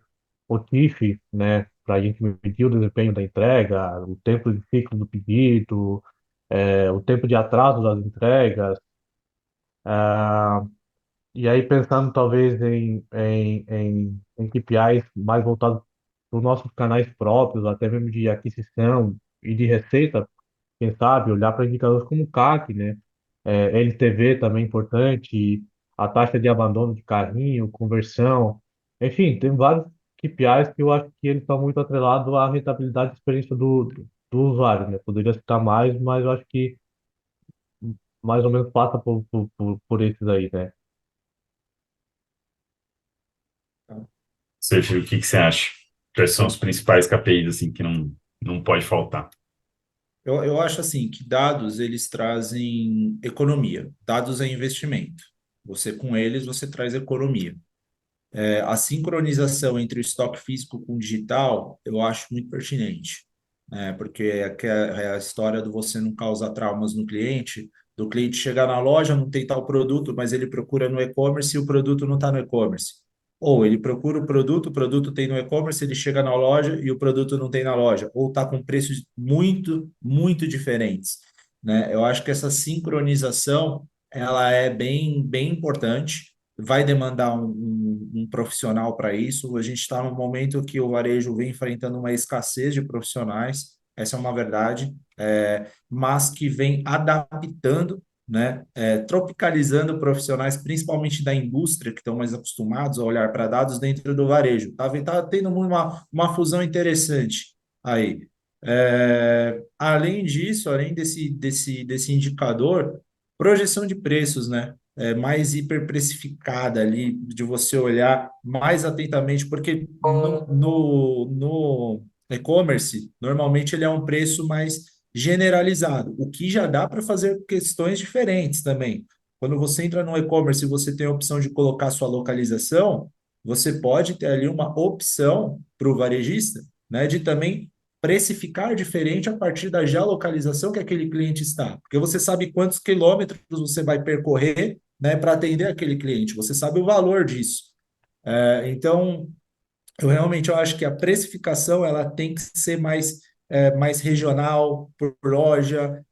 Speaker 2: o TIF, né? Para a gente medir o desempenho da entrega, o tempo de ciclo do pedido, o tempo de atraso das entregas. E aí, pensando talvez em KPIs mais voltados para os nossos canais próprios, até mesmo de aquisição e de receita, quem sabe, olhar para indicadores como CAC, né? LTV também é importante, a taxa de abandono de carrinho, conversão. Enfim, tem vários KPIs que eu acho que eles estão muito atrelados à rentabilidade e experiência do usuário, né? Poderia citar mais, mas eu acho que mais ou menos passa por esses aí, né?
Speaker 1: Seja, o que que você acha? Quais são os principais KPIs assim que não pode faltar?
Speaker 3: Eu acho assim que dados eles trazem economia, dados é investimento. Você com eles você traz economia. A sincronização entre o estoque físico com o digital eu acho muito pertinente, né? Porque é a história do você não causar traumas no cliente, do cliente chegar na loja, não tem tal produto, mas ele procura no e-commerce e o produto não está no e-commerce. Ou ele procura o produto tem no e-commerce, ele chega na loja e o produto não tem na loja, ou está com preços muito, muito diferentes, né? Eu acho que essa sincronização ela é bem importante, vai demandar um profissional para isso. A gente está num momento que o varejo vem enfrentando uma escassez de profissionais, essa é uma verdade, mas que vem adaptando, né, tropicalizando profissionais, principalmente da indústria, que estão mais acostumados a olhar para dados dentro do varejo. Tá tendo uma fusão interessante aí. Além disso, além desse indicador, projeção de preços, né? Mais hiperprecificada ali, de você olhar mais atentamente, porque no e-commerce, normalmente ele é um preço mais generalizado, o que já dá para fazer questões diferentes também. Quando você entra no e-commerce e você tem a opção de colocar sua localização, você pode ter ali uma opção para o varejista, né, de também precificar diferente a partir da geolocalização que aquele cliente está, porque você sabe quantos quilômetros você vai percorrer, né, para atender aquele cliente, você sabe o valor disso. Então, eu acho que a precificação ela tem que ser mais regional, por loja,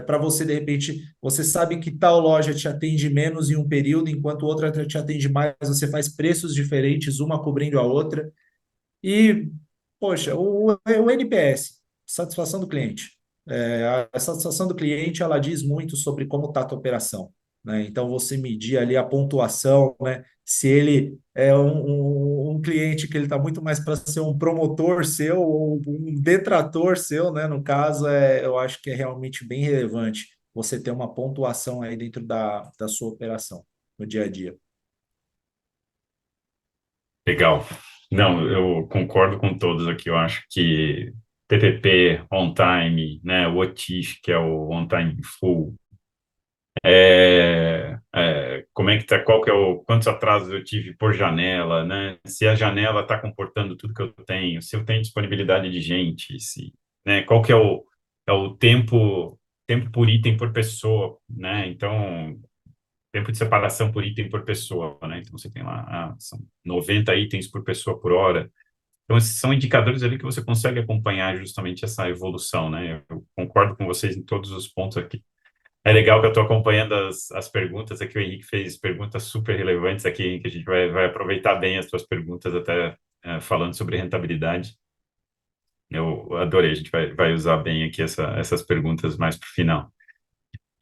Speaker 3: para você, de repente, você sabe que tal loja te atende menos em um período, enquanto outra te atende mais, você faz preços diferentes, uma cobrindo a outra. E, poxa, o NPS, satisfação do cliente. A satisfação do cliente, ela diz muito sobre como está a tua operação, né? Então, você medir ali a pontuação, né? Se ele é um cliente que ele está muito mais para ser um promotor seu ou um detrator seu, né? No caso, eu acho que é realmente bem relevante você ter uma pontuação aí dentro da sua operação no dia a dia.
Speaker 1: Legal. Não, eu concordo com todos aqui. Eu acho que TPP, on time, né, o OTIF, que é o on time full, como é que tá, qual que é quantos atrasos eu tive por janela, né? Se a janela está comportando tudo que eu tenho, se eu tenho disponibilidade de gente, se, né, qual que é o tempo por item por pessoa, né? Então, tempo de separação por item por pessoa, né? Então, você tem lá, são 90 itens por pessoa por hora. Então, esses são indicadores ali que você consegue acompanhar justamente essa evolução, né? Eu concordo com vocês em todos os pontos aqui. É legal que eu estou acompanhando as perguntas aqui. O Henrique fez perguntas super relevantes aqui, que a gente vai aproveitar bem as suas perguntas, até falando sobre rentabilidade. Eu adorei, a gente vai usar bem aqui essas perguntas mais para o final.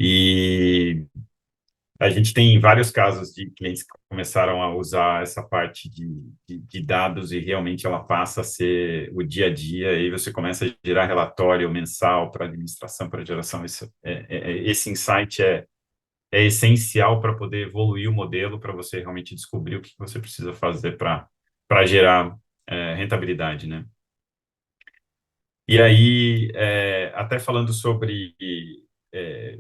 Speaker 1: E a gente tem vários casos de clientes que começaram a usar essa parte de dados e realmente ela passa a ser o dia a dia, e aí você começa a gerar relatório mensal para administração, para geração. Esse insight é essencial para poder evoluir o modelo, para você realmente descobrir o que você precisa fazer para gerar rentabilidade, né? E aí, até falando sobre é,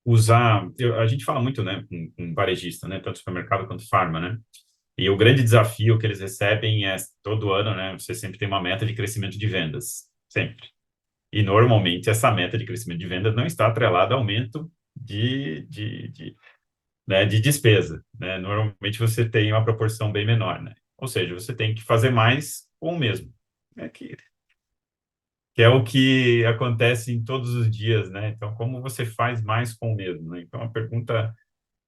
Speaker 1: usar, a gente fala muito, né, com varejista, né, tanto supermercado quanto farma, né? E o grande desafio que eles recebem é todo ano, né, você sempre tem uma meta de crescimento de vendas, sempre. E normalmente essa meta de crescimento de vendas não está atrelada a aumento né, de despesa, né? Normalmente você tem uma proporção bem menor, né? Ou seja, você tem que fazer mais com o mesmo, né? Que é o que acontece em todos os dias, né? Então, como você faz mais com o mesmo, né? Então, a pergunta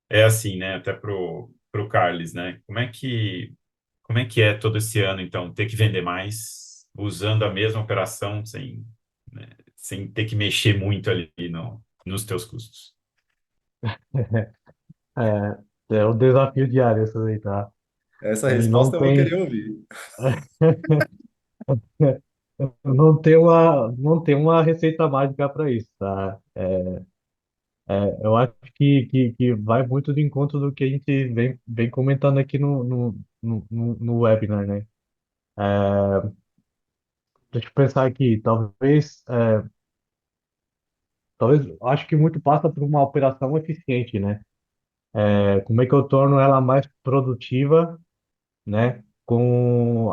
Speaker 1: é assim, né? Até pro Carlos, né? Como é que é todo esse ano, então, ter que vender mais usando a mesma operação né, sem ter que mexer muito ali no, nos teus custos?
Speaker 2: É um desafio diário isso aí, tá?
Speaker 3: Essa
Speaker 2: Não
Speaker 3: resposta eu vou querer
Speaker 2: tem,
Speaker 3: ouvir.
Speaker 2: não tem uma receita mágica para isso, tá? Eu acho que vai muito de encontro do que a gente vem comentando aqui no webinar, né? Deixa eu pensar aqui, talvez, acho que muito passa por uma operação eficiente, né? Como é que eu torno ela mais produtiva, né?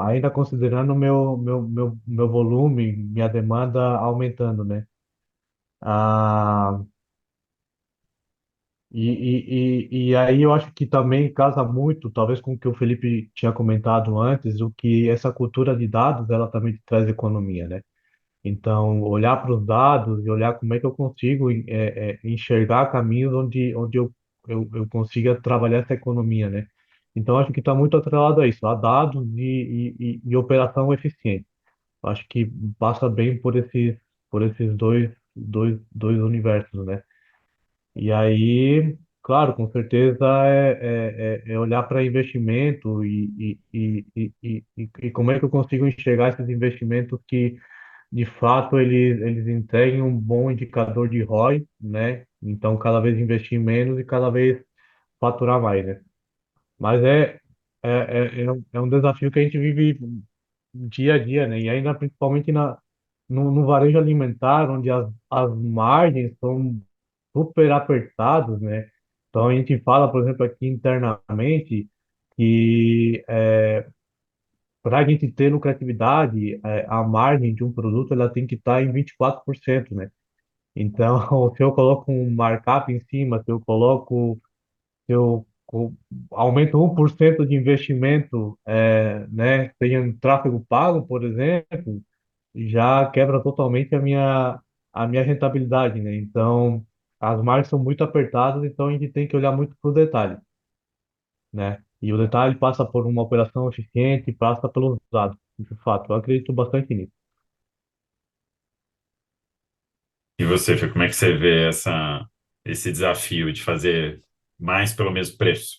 Speaker 2: Ainda considerando meu volume, minha demanda aumentando, né? Ah, e aí eu acho que também casa muito, talvez com o que o Felipe tinha comentado antes, o que essa cultura de dados, ela também traz economia, né? Então, olhar para os dados e olhar como é que eu consigo enxergar caminhos onde eu consiga trabalhar essa economia, né? Então, acho que está muito atrelado a isso, a dados e operação eficiente. Acho que passa bem por esses dois universos, né? E aí, claro, com certeza é olhar para investimento e como é que eu consigo enxergar esses investimentos que, de fato, eles entreguem um bom indicador de ROI, né? Então, cada vez investir menos e cada vez faturar mais, né? Mas é um desafio que a gente vive dia a dia, né? E ainda principalmente no varejo alimentar, onde as margens são super apertadas, né? Então a gente fala, por exemplo, aqui internamente, que para a gente ter lucratividade, a margem de um produto ela tem que estar em 24%, né? Então, se eu coloco um markup em cima, se eu aumento 1% de investimento, né, seja em tráfego pago, por exemplo, já quebra totalmente a minha rentabilidade, né? Então, as margens são muito apertadas, então a gente tem que olhar muito para o detalhe, né? E o detalhe passa por uma operação eficiente, passa pelos dados, de fato. Eu acredito bastante nisso.
Speaker 1: E você, Fê, como é que você vê esse desafio de fazer mais pelo mesmo preço?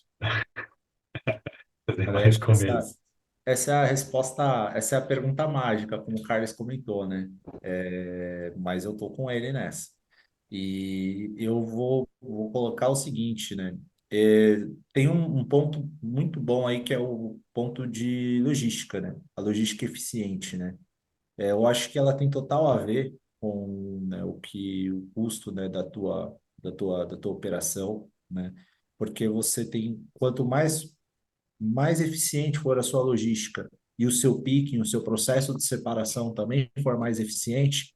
Speaker 1: Fazer
Speaker 3: Cara, eu
Speaker 1: mais
Speaker 3: acho que
Speaker 1: com menos.
Speaker 3: essa é a resposta, essa é a pergunta mágica, como o Carlos comentou, né? Mas eu tô com ele nessa. E eu vou colocar o seguinte, né? Tem um ponto muito bom aí que é o ponto de logística, né? A logística eficiente, né? Eu acho que ela tem total a ver com, né, o custo, né, da tua operação, né? Porque você tem, quanto mais eficiente for a sua logística e o seu picking, o seu processo de separação também for mais eficiente,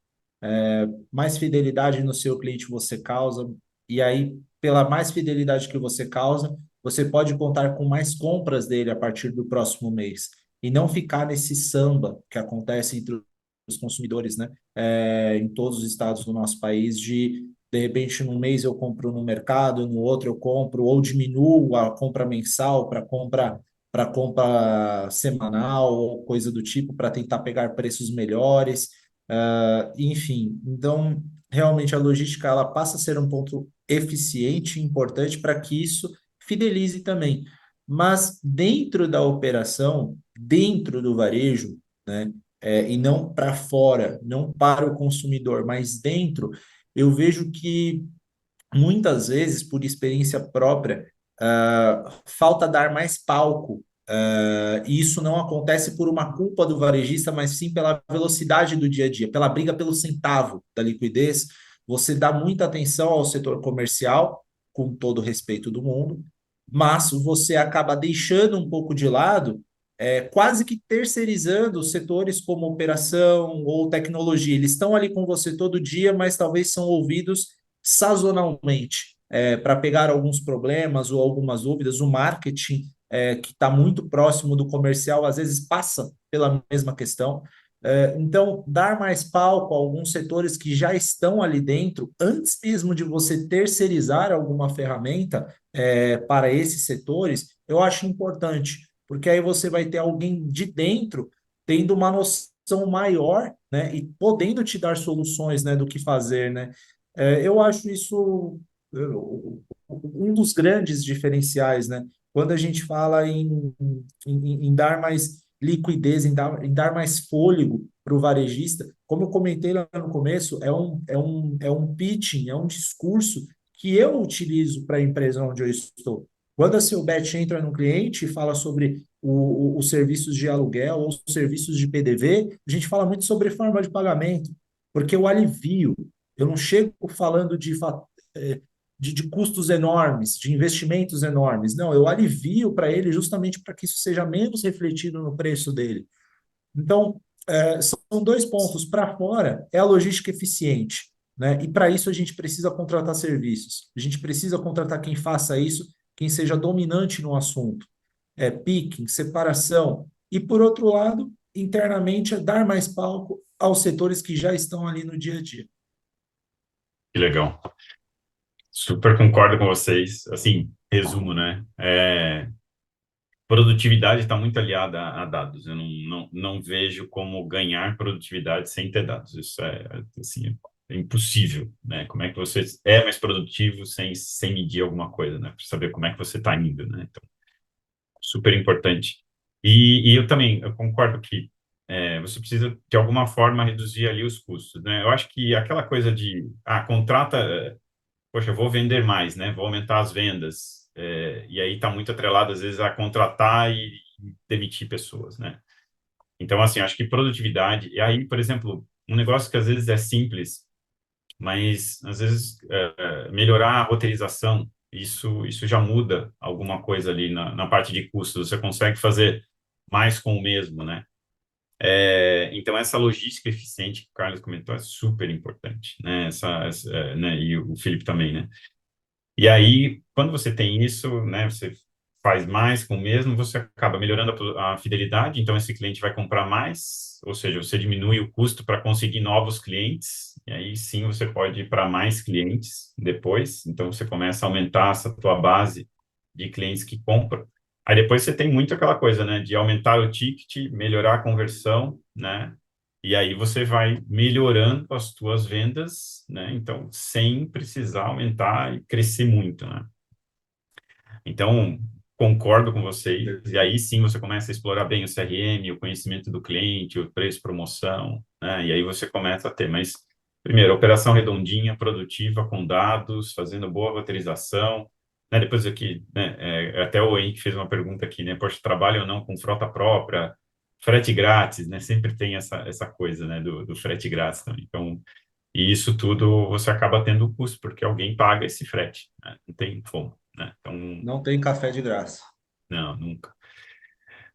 Speaker 3: mais fidelidade no seu cliente você causa, e aí, pela mais fidelidade que você causa, você pode contar com mais compras dele a partir do próximo mês, e não ficar nesse samba que acontece entre os consumidores, né? Em todos os estados do nosso país, de repente, num mês eu compro no mercado, no outro eu compro, ou diminuo a compra mensal para compra semanal, ou coisa do tipo, para tentar pegar preços melhores. Enfim, então realmente a logística ela passa a ser um ponto eficiente e importante para que isso fidelize também. Mas dentro da operação, dentro do varejo, né, e não para fora, não para o consumidor, mas dentro, eu vejo que muitas vezes, por experiência própria, falta dar mais palco. E isso não acontece por uma culpa do varejista, mas sim pela velocidade do dia a dia, pela briga pelo centavo da liquidez. Você dá muita atenção ao setor comercial, com todo o respeito do mundo, mas você acaba deixando um pouco de lado, quase que terceirizando setores como operação ou tecnologia. Eles estão ali com você todo dia, mas talvez são ouvidos sazonalmente, para pegar alguns problemas ou algumas dúvidas. O marketing, que está muito próximo do comercial, às vezes passa pela mesma questão. Então, dar mais palco a alguns setores que já estão ali dentro, antes mesmo de você terceirizar alguma ferramenta para esses setores, eu acho importante, porque aí você vai ter alguém de dentro tendo uma noção maior, né, e podendo te dar soluções, né, do que fazer, né. Eu acho isso um dos grandes diferenciais, né? Quando a gente fala em dar mais liquidez, em dar mais fôlego para o varejista, como eu comentei lá no começo, é um pitching, é um discurso que eu utilizo para a empresa onde eu estou. Quando a Silbet entra no cliente e fala sobre os serviços de aluguel ou os serviços de PDV, a gente fala muito sobre forma de pagamento, porque eu alivio. Eu não chego falando de custos enormes, de investimentos enormes. Não, eu alivio para ele justamente para que isso seja menos refletido no preço dele. Então, são dois pontos. Para fora, é a logística eficiente, né? E para isso a gente precisa contratar serviços. A gente precisa contratar quem faça isso, quem seja dominante no assunto. Picking, separação. E, por outro lado, internamente, é dar mais palco aos setores que já estão ali no dia a dia.
Speaker 1: Que legal. Super concordo com vocês. Assim, resumo, né? Produtividade está muito aliada a dados. Eu não vejo como ganhar produtividade sem ter dados. Isso assim, é impossível, né? Como é que você é mais produtivo sem medir alguma coisa, né? Para saber como é que você está indo, né? Então, super importante. E eu concordo que você precisa, de alguma forma, reduzir ali os custos, né? Eu acho que aquela coisa de, contrata, poxa, eu vou vender mais, né? Vou aumentar as vendas. E aí está muito atrelado, às vezes, a contratar e demitir pessoas, né? Então, assim, acho que produtividade. E aí, por exemplo, um negócio que às vezes é simples, mas às vezes melhorar a roteirização, isso já muda alguma coisa ali na parte de custos. Você consegue fazer mais com o mesmo, né? Então, essa logística eficiente que o Carlos comentou é super importante, né? Né? E o Felipe também, né? E aí, quando você tem isso, né, você faz mais com o mesmo, você acaba melhorando a fidelidade, então esse cliente vai comprar mais, ou seja, você diminui o custo para conseguir novos clientes, e aí sim você pode ir para mais clientes depois, então você começa a aumentar essa tua base de clientes que compram. Aí depois você tem muito aquela coisa, né, de aumentar o ticket, melhorar a conversão, né, e aí você vai melhorando as tuas vendas, né? Então, sem precisar aumentar e crescer muito, né? Então, concordo com vocês. E aí sim você começa a explorar bem o CRM, o conhecimento do cliente, o preço, promoção, né? E aí você começa a ter. Mas, primeiro, operação redondinha, produtiva, com dados, fazendo boa roteirização. Né? Depois aqui, né? Até o Henrique fez uma pergunta aqui, né? Poxa, trabalha ou não com frota própria? Frete grátis, né? Sempre tem essa coisa, né? Do frete grátis também. Então, e isso tudo você acaba tendo custo, porque alguém paga esse frete, né? Não tem como, né? Então,
Speaker 3: Não tem café de graça.
Speaker 1: não, nunca.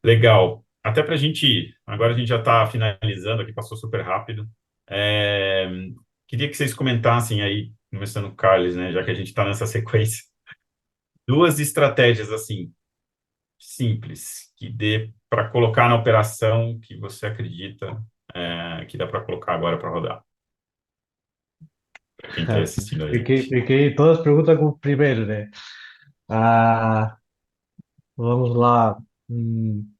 Speaker 1: Legal. Até para a gente, agora a gente já está finalizando aqui, passou super rápido. É, queria que vocês comentassem aí, começando com o Carlos, né? Já que a gente está nessa sequência, duas estratégias assim, simples, que dê para colocar na operação que você acredita que dá para colocar agora para rodar. Para quem está assistindo a gente.
Speaker 2: Fiquei todas as perguntas com o primeiro, né? Ah, vamos lá. Hum,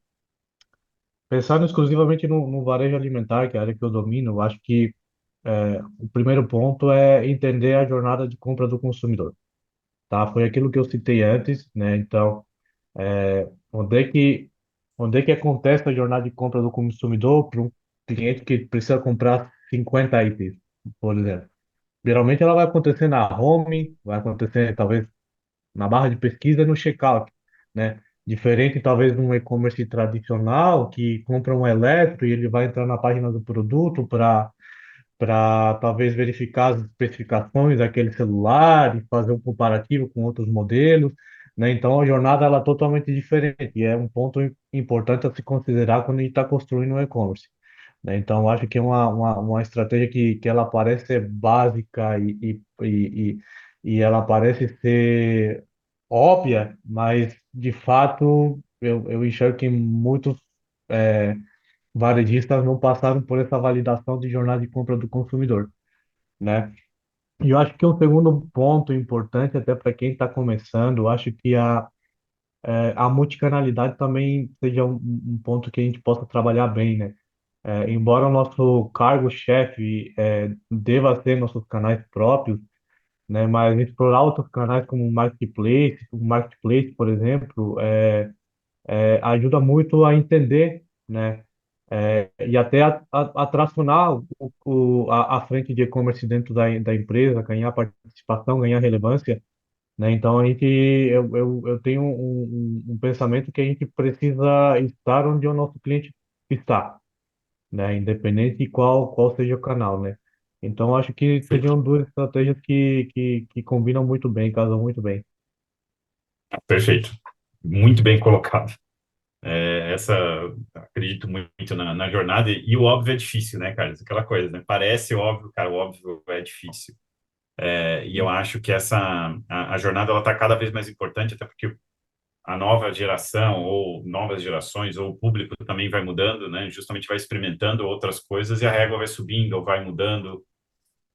Speaker 2: Pensando exclusivamente no varejo alimentar, que é a área que eu domino, eu acho que o primeiro ponto é entender a jornada de compra do consumidor, tá? Foi aquilo que eu citei antes, né? Então, onde é que, onde é que acontece a jornada de compra do consumidor para um cliente que precisa comprar 50 itens, por exemplo? Geralmente ela vai acontecer na home, vai acontecer talvez na barra de pesquisa e no checkout, né? Diferente talvez de um e-commerce tradicional que compra um eletro e ele vai entrar na página do produto para talvez verificar as especificações daquele celular e fazer um comparativo com outros modelos, né? Então a jornada ela é totalmente diferente e é um ponto importante a se considerar quando a gente está construindo um e-commerce, né? Então eu acho que é uma estratégia que ela parece ser básica e ela parece ser óbvia, mas de fato eu enxergo que muitos varejistas não passaram por essa validação de jornada de compra do consumidor, né? E eu acho que um segundo ponto importante, até para quem está começando, eu acho que a multicanalidade também seja um ponto que a gente possa trabalhar bem, né? Embora o nosso cargo-chefe deva ser nossos canais próprios, né? Mas explorar outros canais como o marketplace, por exemplo, ajuda muito a entender, né? E até a tracionar a frente de e-commerce dentro da empresa, ganhar participação, ganhar relevância, né? Então eu tenho um pensamento que a gente precisa estar onde o nosso cliente está, né? Independente de qual seja o canal, né? Então acho que
Speaker 1: Perfeito.
Speaker 2: seriam duas estratégias que combinam muito bem, casam muito bem.
Speaker 1: Perfeito. Muito bem colocado. Acredito muito na jornada, e o óbvio é difícil, né, Carlos? Aquela coisa, né? Parece óbvio, cara, o óbvio é difícil. E eu acho que a jornada, ela está cada vez mais importante, até porque a nova geração, ou novas gerações, ou o público também vai mudando, né? Justamente vai experimentando outras coisas e a régua vai subindo ou vai mudando.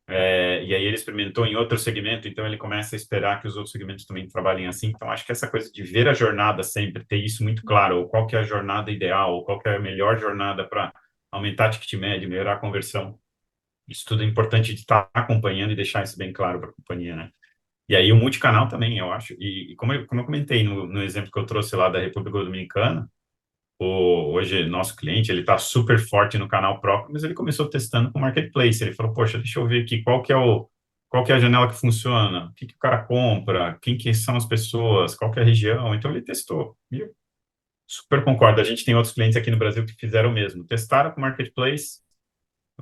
Speaker 1: E aí ele experimentou em outro segmento, então ele começa a esperar que os outros segmentos também trabalhem assim. Então, acho que essa coisa de ver a jornada sempre, ter isso muito claro, ou qual que é a jornada ideal, ou qual que é a melhor jornada para aumentar a ticket médio, melhorar a conversão, isso tudo é importante de estar acompanhando e deixar isso bem claro para a companhia, né? E aí o multicanal também, eu acho. E como eu comentei no exemplo que eu trouxe lá da República Dominicana, hoje nosso cliente, ele está super forte no canal próprio, mas ele começou testando com o Marketplace. Ele falou, poxa, deixa eu ver aqui qual que é a janela que funciona, o que que o cara compra, quem que são as pessoas, qual que é a região. Então ele testou. E eu super concordo. A gente tem outros clientes aqui no Brasil que fizeram o mesmo. Testaram com o Marketplace,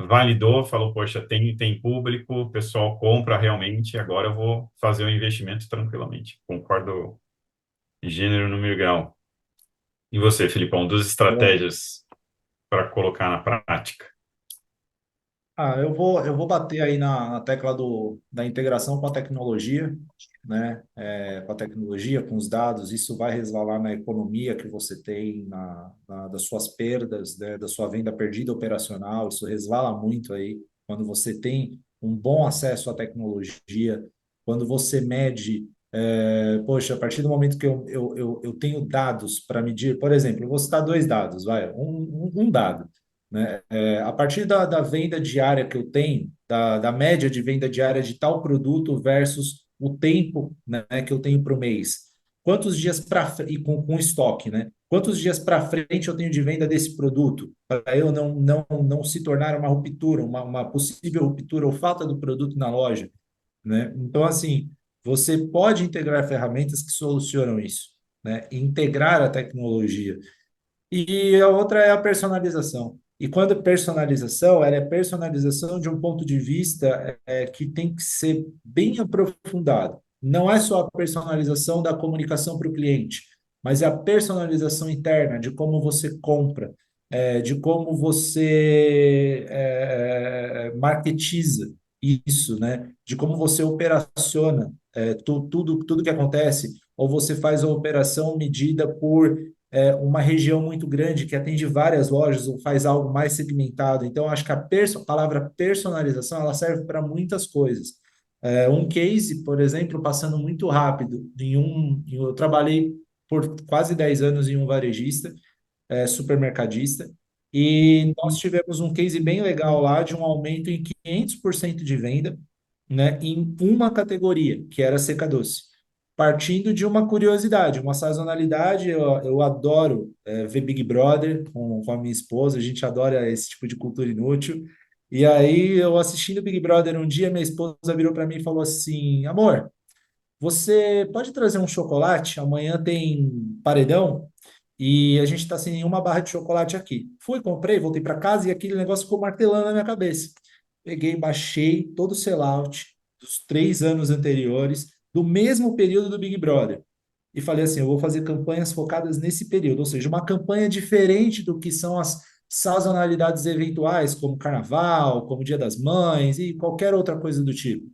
Speaker 1: validou, falou, poxa, tem público, o pessoal compra realmente, agora eu vou fazer o investimento tranquilamente. Concordo em gênero, número e grau. E você, Filipão, duas
Speaker 4: Bom,
Speaker 1: estratégias para colocar na prática?
Speaker 4: eu vou bater aí na tecla da integração com a tecnologia, né? Com a tecnologia, com os dados, isso vai resvalar na economia que você tem, das suas perdas, né? Da sua venda perdida operacional, isso resvala muito aí quando você tem um bom acesso à tecnologia, quando você mede, poxa, a partir do momento que eu tenho dados para medir, por exemplo, eu vou citar dois dados, vai, um dado, né? A partir da venda diária que eu tenho, da média de venda diária de tal produto versus o tempo, né, que eu tenho para o mês. Quantos dias para e com estoque, né? Quantos dias para frente eu tenho de venda desse produto para eu não se tornar uma ruptura, uma possível ruptura ou falta do produto na loja, né? Então, assim, você pode integrar ferramentas que solucionam isso, né? E integrar a tecnologia. E a outra é a personalização. E quando personalização, ela é personalização de um ponto de vista que tem que ser bem aprofundado. Não é só a personalização da comunicação para o cliente, mas é a personalização interna de como você compra, de como você marketiza isso, né? De como você operaciona tudo que acontece, ou você faz a operação medida por uma região muito grande que atende várias lojas ou faz algo mais segmentado. Então, acho que a palavra personalização ela serve para muitas coisas. Um case, por exemplo, passando muito rápido, eu trabalhei por quase 10 anos em um varejista, supermercadista, e nós tivemos um case bem legal lá de um aumento em 500% de venda, né, em uma categoria, que era seca doce. Partindo de uma curiosidade, uma sazonalidade, eu adoro ver Big Brother com a minha esposa, a gente adora esse tipo de cultura inútil. E aí, eu assistindo Big Brother um dia, minha esposa virou para mim e falou assim: Amor, você pode trazer um chocolate? Amanhã tem paredão e a gente está sem nenhuma barra de chocolate aqui. Fui, comprei, voltei para casa e aquele negócio ficou martelando na minha cabeça. Peguei, baixei todo o sellout dos 3 anos anteriores, do mesmo período do Big Brother. E falei assim: eu vou fazer campanhas focadas nesse período, ou seja, uma campanha diferente do que são as sazonalidades eventuais, como Carnaval, como Dia das Mães e qualquer outra coisa do tipo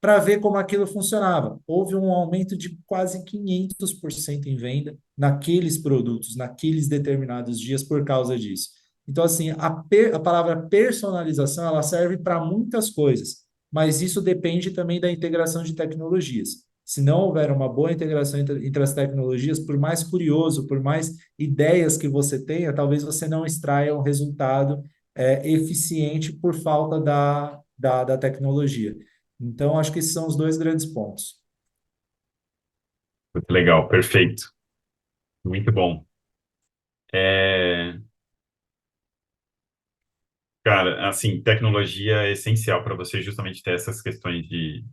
Speaker 4: para ver como aquilo funcionava. Houve um aumento de quase 500% em venda naqueles produtos, naqueles determinados dias por causa disso. Então, assim, a palavra personalização ela serve para muitas coisas, mas isso depende também da integração de tecnologias. Se não houver uma boa integração entre as tecnologias, por mais curioso, por mais ideias que você tenha, talvez você não extraia um resultado eficiente por falta da tecnologia. Então, acho que esses são os dois grandes pontos.
Speaker 1: Muito legal, perfeito. Muito bom. É, cara, assim, tecnologia é essencial para você justamente ter essas questões de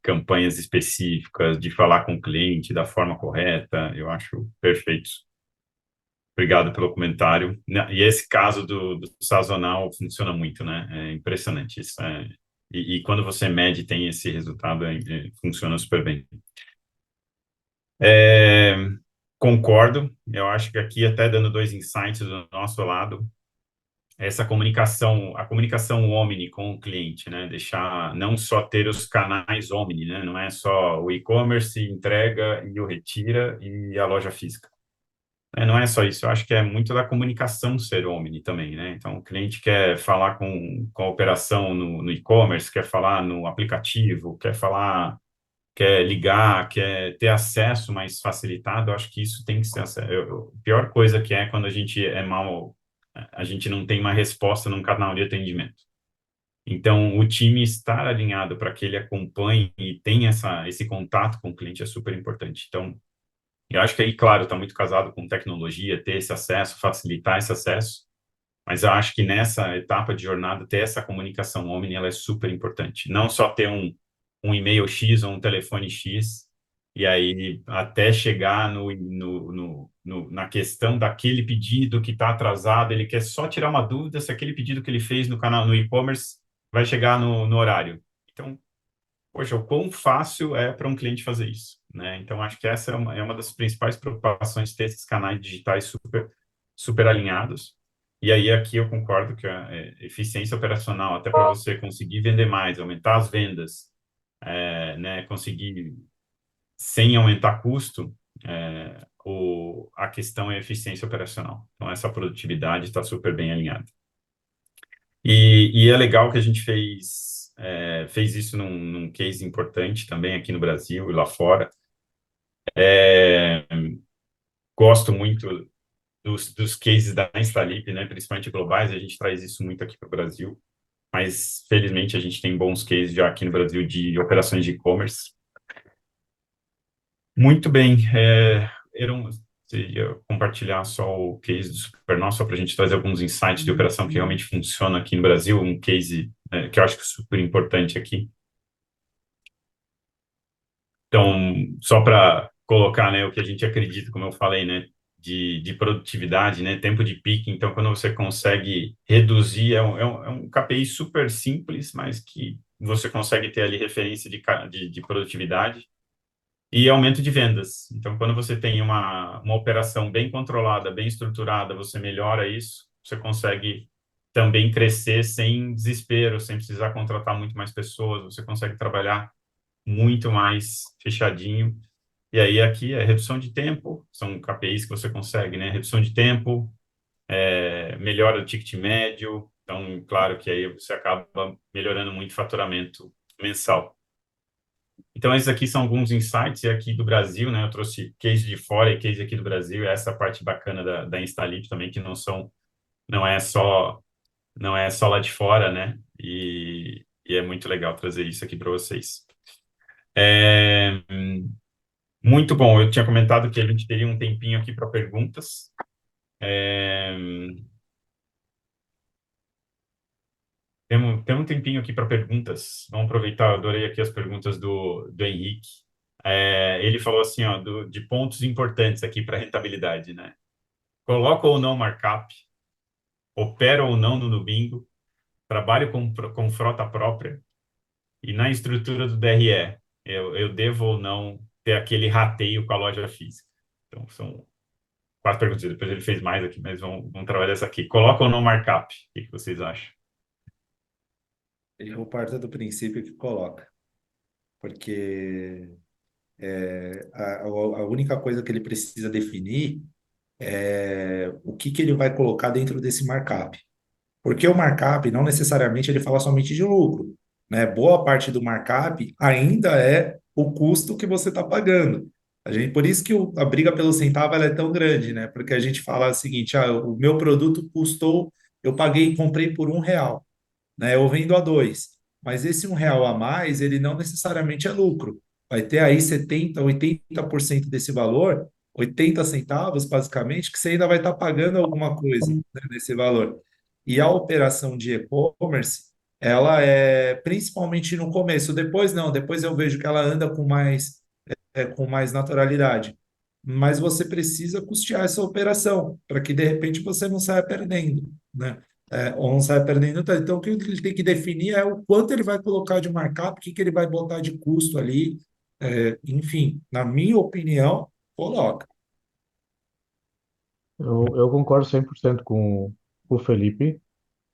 Speaker 1: campanhas específicas, de falar com o cliente da forma correta. Eu acho perfeito. Obrigado pelo comentário. E esse caso do sazonal funciona muito, né? É impressionante isso. E quando você mede e tem esse resultado, funciona super bem. É, concordo. Eu acho que aqui, até dando dois insights do nosso lado, essa comunicação, a comunicação omni com o cliente, né? Deixar não só ter os canais omni, né? Não é só o e-commerce, entrega e o retira e a loja física. Não é só isso, eu acho que é muito da comunicação ser omni também, né? Então, o cliente quer falar com a operação no e-commerce, quer falar no aplicativo, quer ligar, quer ter acesso mais facilitado, eu acho que isso tem que ser a pior coisa que é quando a gente é mal, a gente não tem uma resposta num canal de atendimento. Então, o time estar alinhado para que ele acompanhe e tenha esse contato com o cliente é super importante. Então, eu acho que aí, claro, está muito casado com tecnologia, ter esse acesso, facilitar esse acesso, mas eu acho que nessa etapa de jornada, ter essa comunicação omni, ela é super importante. Não só ter um e-mail X ou um telefone X, e aí até chegar na questão daquele pedido que está atrasado, ele quer só tirar uma dúvida se aquele pedido que ele fez no canal, no e-commerce, vai chegar no horário. Então, poxa, o quão fácil é para um cliente fazer isso, né? Então, acho que essa é uma das principais preocupações, ter esses canais digitais super alinhados. E aí, aqui eu concordo que a eficiência operacional, até para você conseguir vender mais, aumentar as vendas, né, conseguir sem aumentar custo, a questão é eficiência operacional. Então, essa produtividade está super bem alinhada. E é legal que a gente fez isso num case importante também aqui no Brasil e lá fora. Gosto muito dos cases da Instalip, né, principalmente globais, a gente traz isso muito aqui para o Brasil, mas felizmente a gente tem bons cases já aqui no Brasil de operações de e-commerce. Muito bem, seria compartilhar só o case do Supernova, só para a gente trazer alguns insights de operação que realmente funciona aqui no Brasil, um case que eu acho que é super importante aqui. Então, só para colocar, né, o que a gente acredita, como eu falei, né, de produtividade, né, tempo de pique. Então, quando você consegue reduzir, é um KPI super simples, mas que você consegue ter ali referência de produtividade e aumento de vendas. Então, quando você tem uma operação bem controlada, bem estruturada, você melhora isso, você consegue também crescer sem desespero, sem precisar contratar muito mais pessoas, você consegue trabalhar muito mais fechadinho. E aí aqui é redução de tempo, são KPIs que você consegue, né? Redução de tempo, melhora do ticket médio. Então, claro que aí você acaba melhorando muito o faturamento mensal. Então, esses aqui são alguns insights aqui do Brasil, né? Eu trouxe case de fora e case aqui do Brasil. E essa parte bacana da Instalip também, que não é só lá de fora, né? E é muito legal trazer isso aqui para vocês. Muito bom. Eu tinha comentado que a gente teria um tempinho aqui para perguntas. Temos um tempinho aqui para perguntas. Vamos aproveitar. Eu adorei aqui as perguntas do Henrique. Ele falou assim, ó, de pontos importantes aqui para rentabilidade, né? Coloca ou não markup, opera ou não no Nubingo, trabalho com frota própria e na estrutura do DRE, eu devo ou não ter aquele rateio com a loja física. Então, são 4 perguntas. Depois ele fez mais aqui, mas vamos trabalhar essa aqui. Coloca ou não markup? O que vocês acham?
Speaker 4: Eu parto do princípio que coloca, porque a única coisa que ele precisa definir é o que ele vai colocar dentro desse markup. Porque o markup não necessariamente ele fala somente de lucro, né? Boa parte do markup ainda é o custo que você está pagando. Por isso que a briga pelo centavo ela é tão grande, né? Porque a gente fala o seguinte: o meu produto custou, eu paguei, comprei por R$ 1, né? Eu vendo a 2, mas esse R$ 1 a mais ele não necessariamente é lucro. Vai ter aí 70, 80% desse valor, 80 centavos basicamente, que você ainda vai estar pagando alguma coisa, né, nesse valor. E a operação de e-commerce, ela é principalmente no começo. Depois não, depois eu vejo que ela anda com mais naturalidade. Mas você precisa custear essa operação para que de repente você não saia perdendo, né? Ou não saia perdendo tanto. Então, o que ele tem que definir é o quanto ele vai colocar de markup, o que ele vai botar de custo ali. Enfim, na minha opinião, coloca.
Speaker 2: Eu concordo 100% com o Felipe,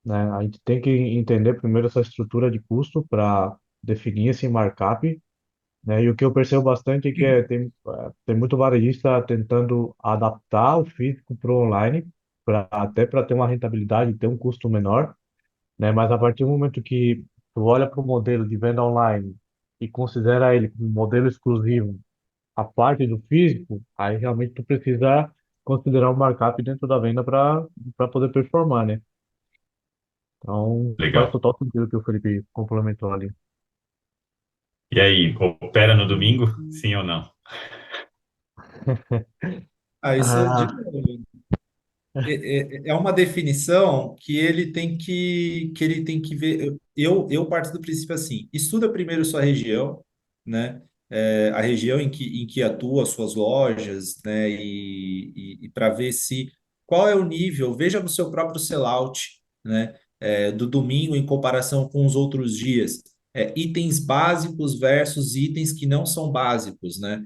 Speaker 2: né? A gente tem que entender primeiro essa estrutura de custo para definir esse markup, né? E o que eu percebo bastante é que tem muito varejista tentando adaptar o físico para o online, até para ter uma rentabilidade, ter um custo menor, né? Mas a partir do momento que tu olha para o modelo de venda online e considera ele como um modelo exclusivo, a parte do físico, aí realmente tu precisa considerar um markup dentro da venda para poder performar, né? Então faz
Speaker 1: Legal.
Speaker 2: total sentido o que o Felipe complementou ali.
Speaker 1: E aí, opera no domingo? Sim ou não?
Speaker 4: Isso é de
Speaker 2: Ah,
Speaker 4: novo. É uma definição que ele tem que ver. Eu parto do princípio assim: estuda primeiro sua região, né? a região em que atua as suas lojas, né? E para ver se qual é o nível, veja no seu próprio sellout, né? Do domingo em comparação com os outros dias. Itens básicos versus itens que não são básicos, né?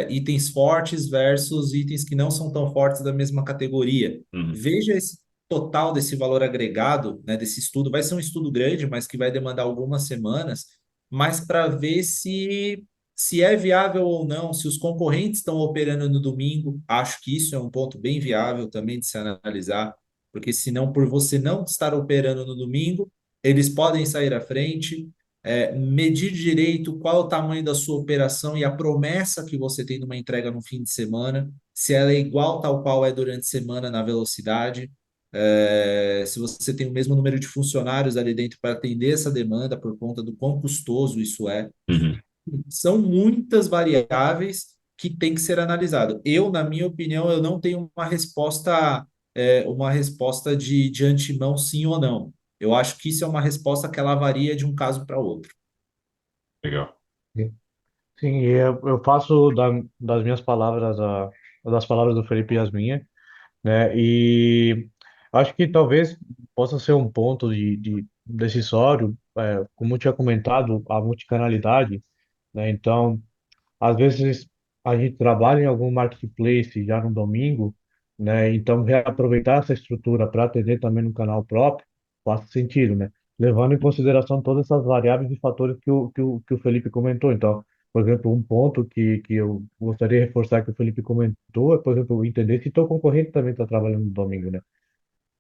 Speaker 4: Itens fortes versus itens que não são tão fortes da mesma categoria.
Speaker 1: Uhum,
Speaker 4: Veja esse total desse valor agregado, né, desse estudo. Vai ser um estudo grande, mas que vai demandar algumas semanas, mas para ver se é viável ou não, se os concorrentes estão operando no domingo. Acho que isso é um ponto bem viável também de se analisar, porque senão, por você não estar operando no domingo, eles podem sair à frente. Medir direito qual é o tamanho da sua operação e a promessa que você tem numa entrega no fim de semana, se ela é igual tal qual é durante a semana na velocidade, se você tem o mesmo número de funcionários ali dentro para atender essa demanda por conta do quão custoso isso é.
Speaker 1: uhum.
Speaker 4: São muitas variáveis que tem que ser analisado. Eu, na minha opinião, eu não tenho uma resposta de antemão sim ou não. Eu acho que isso é uma resposta que ela varia de um caso para outro.
Speaker 1: Legal.
Speaker 2: Sim, e eu faço das minhas palavras, das palavras do Felipe e as minhas, né? E acho que talvez possa ser um ponto de decisório, como eu tinha comentado, a multicanalidade, né? Então, às vezes a gente trabalha em algum marketplace já no domingo, né? Então reaproveitar essa estrutura para atender também no canal próprio faz sentido, né? Levando em consideração todas essas variáveis e fatores que o Felipe comentou. Então, por exemplo, um ponto que eu gostaria de reforçar que o Felipe comentou é, por exemplo, entender se teu concorrente também está trabalhando no domingo, né?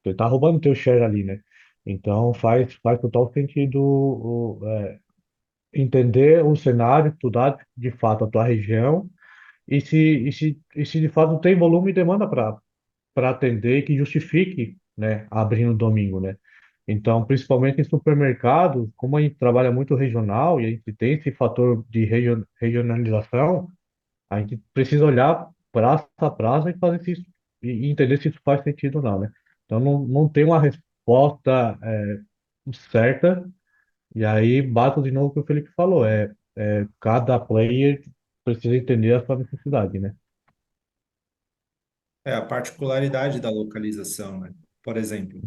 Speaker 2: Ele está roubando teu share ali, né? Então faz total sentido entender o cenário, estudar de fato a tua região e se de fato tem volume e demanda para atender e que justifique, né, abrir no domingo, né? Então, principalmente em supermercados, como a gente trabalha muito regional e a gente tem esse fator de regionalização, a gente precisa olhar praça a praça e fazer se isso, e entender se isso faz sentido ou não, né? Então, não tem uma resposta certa, e aí bato de novo o que o Felipe falou, cada player precisa entender a sua necessidade, né?
Speaker 4: É a particularidade da localização, né? Por exemplo,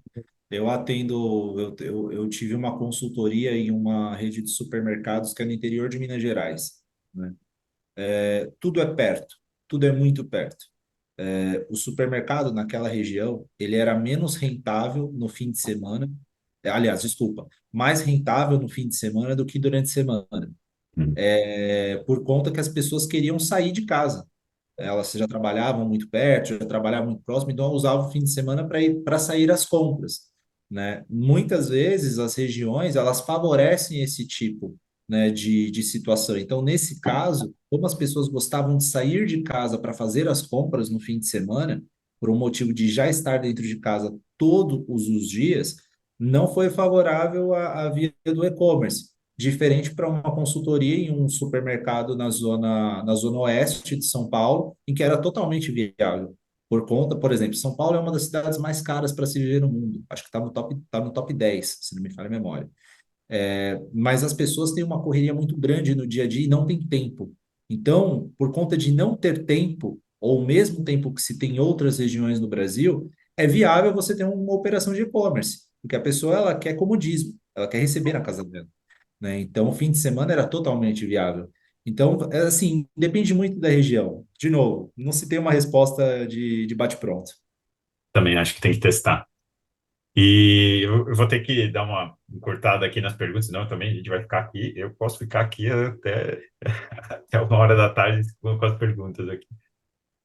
Speaker 4: eu tive uma consultoria em uma rede de supermercados que é no interior de Minas Gerais, né? Tudo é perto, tudo é muito perto. O supermercado naquela região, ele era menos rentável no fim de semana, aliás, desculpa, mais rentável no fim de semana do que durante a semana,
Speaker 1: Uhum.
Speaker 4: por conta que as pessoas queriam sair de casa. Elas já trabalhavam muito perto, já trabalhavam muito próximo, então usavam o fim de semana para sair às compras, né? Muitas vezes as regiões elas favorecem esse tipo, né, de situação. Então, nesse caso, como as pessoas gostavam de sair de casa para fazer as compras no fim de semana, por um motivo de já estar dentro de casa todos os dias, não foi favorável à via do e-commerce. Diferente para uma consultoria em um supermercado na zona oeste de São Paulo, em que era totalmente viável. Por conta, por exemplo, São Paulo é uma das cidades mais caras para se viver no mundo. Acho que tá no top 10 se não me falha a memória. Mas as pessoas têm uma correria muito grande no dia a dia e não tem tempo. Então, por conta de não ter tempo, ou o mesmo tempo que se tem em outras regiões do Brasil, é viável você ter uma operação de e-commerce, porque a pessoa ela quer comodismo, ela quer receber na casa dela, né? Então, o fim de semana era totalmente viável. Então, assim, depende muito da região. De novo, não se tem uma resposta de bate-pronto.
Speaker 1: Também acho que tem que testar. E eu vou ter que dar uma cortada aqui nas perguntas, senão também a gente vai ficar aqui. Eu posso ficar aqui até 1 hora da tarde com as perguntas aqui.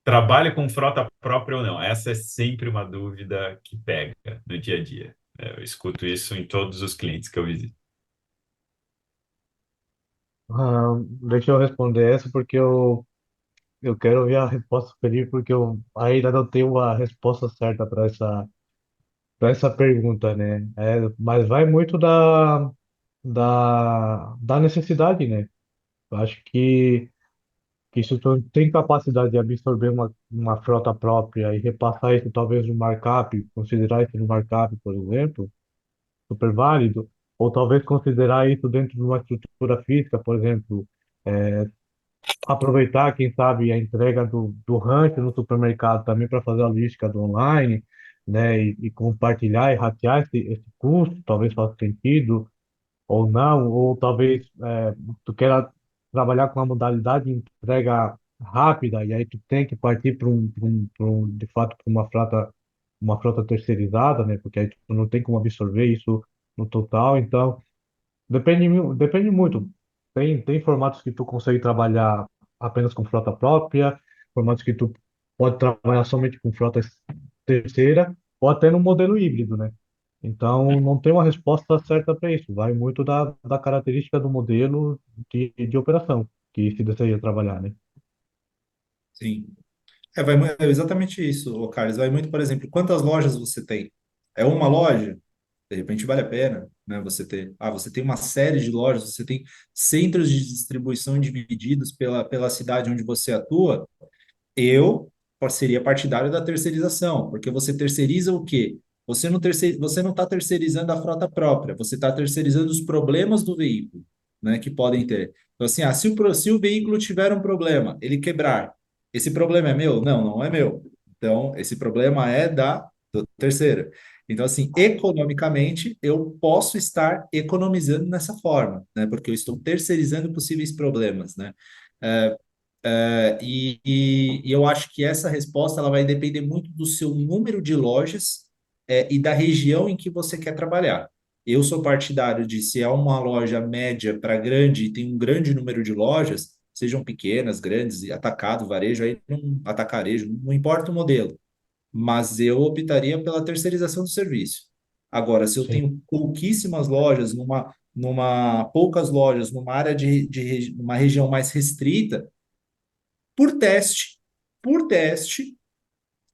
Speaker 1: Trabalho com frota própria ou não? Essa é sempre uma dúvida que pega no dia a dia. Eu escuto isso em todos os clientes que eu visito.
Speaker 2: Deixa eu responder essa porque eu quero ouvir a resposta do Felipe, porque eu ainda não tenho uma resposta certa para essa pergunta, né? Mas vai muito da necessidade, né? Eu acho que se tu tem capacidade de absorver uma frota própria e repassar isso talvez no markup, considerar isso no markup, por exemplo, super válido, ou talvez considerar isso dentro de uma estrutura física, por exemplo, aproveitar, quem sabe, a entrega do rancho no supermercado também para fazer a logística do online, né? E compartilhar e ratear esse custo, talvez faça sentido ou não, ou talvez tu queira trabalhar com uma modalidade de entrega rápida e aí tu tem que partir de fato, para uma frota terceirizada, né? Porque aí tu não tem como absorver isso no total, então depende muito. Tem formatos que tu consegue trabalhar apenas com frota própria, formatos que tu pode trabalhar somente com frota terceira, ou até no modelo híbrido, né? Então, não tem uma resposta certa para isso. Vai muito da característica do modelo de operação que se deseja trabalhar, né?
Speaker 4: Sim. É exatamente isso, ô Carlos. Vai muito, por exemplo, quantas lojas você tem? É uma loja? De repente vale a pena, né? Você ter. Ah, você tem uma série de lojas, você tem centros de distribuição divididos pela cidade onde você atua. Eu seria partidário da terceirização, porque você terceiriza o quê? Você não está terceirizando a frota própria, você está terceirizando os problemas do veículo, né, que podem ter. Então, assim, se o veículo tiver um problema, ele quebrar, esse problema é meu? Não, não é meu. Então, esse problema é do terceiro. Então, assim, economicamente, eu posso estar economizando nessa forma, né, porque eu estou terceirizando possíveis problemas, né. E eu acho que essa resposta ela vai depender muito do seu número de lojas, e da região em que você quer trabalhar. Eu sou partidário de se é uma loja média para grande e tem um grande número de lojas, sejam pequenas, grandes, atacado, varejo, aí não, atacarejo, não importa o modelo, mas eu optaria pela terceirização do serviço. Agora, se eu
Speaker 2: Sim,
Speaker 4: tenho pouquíssimas lojas, poucas lojas, numa área uma região mais restrita, por teste, por teste,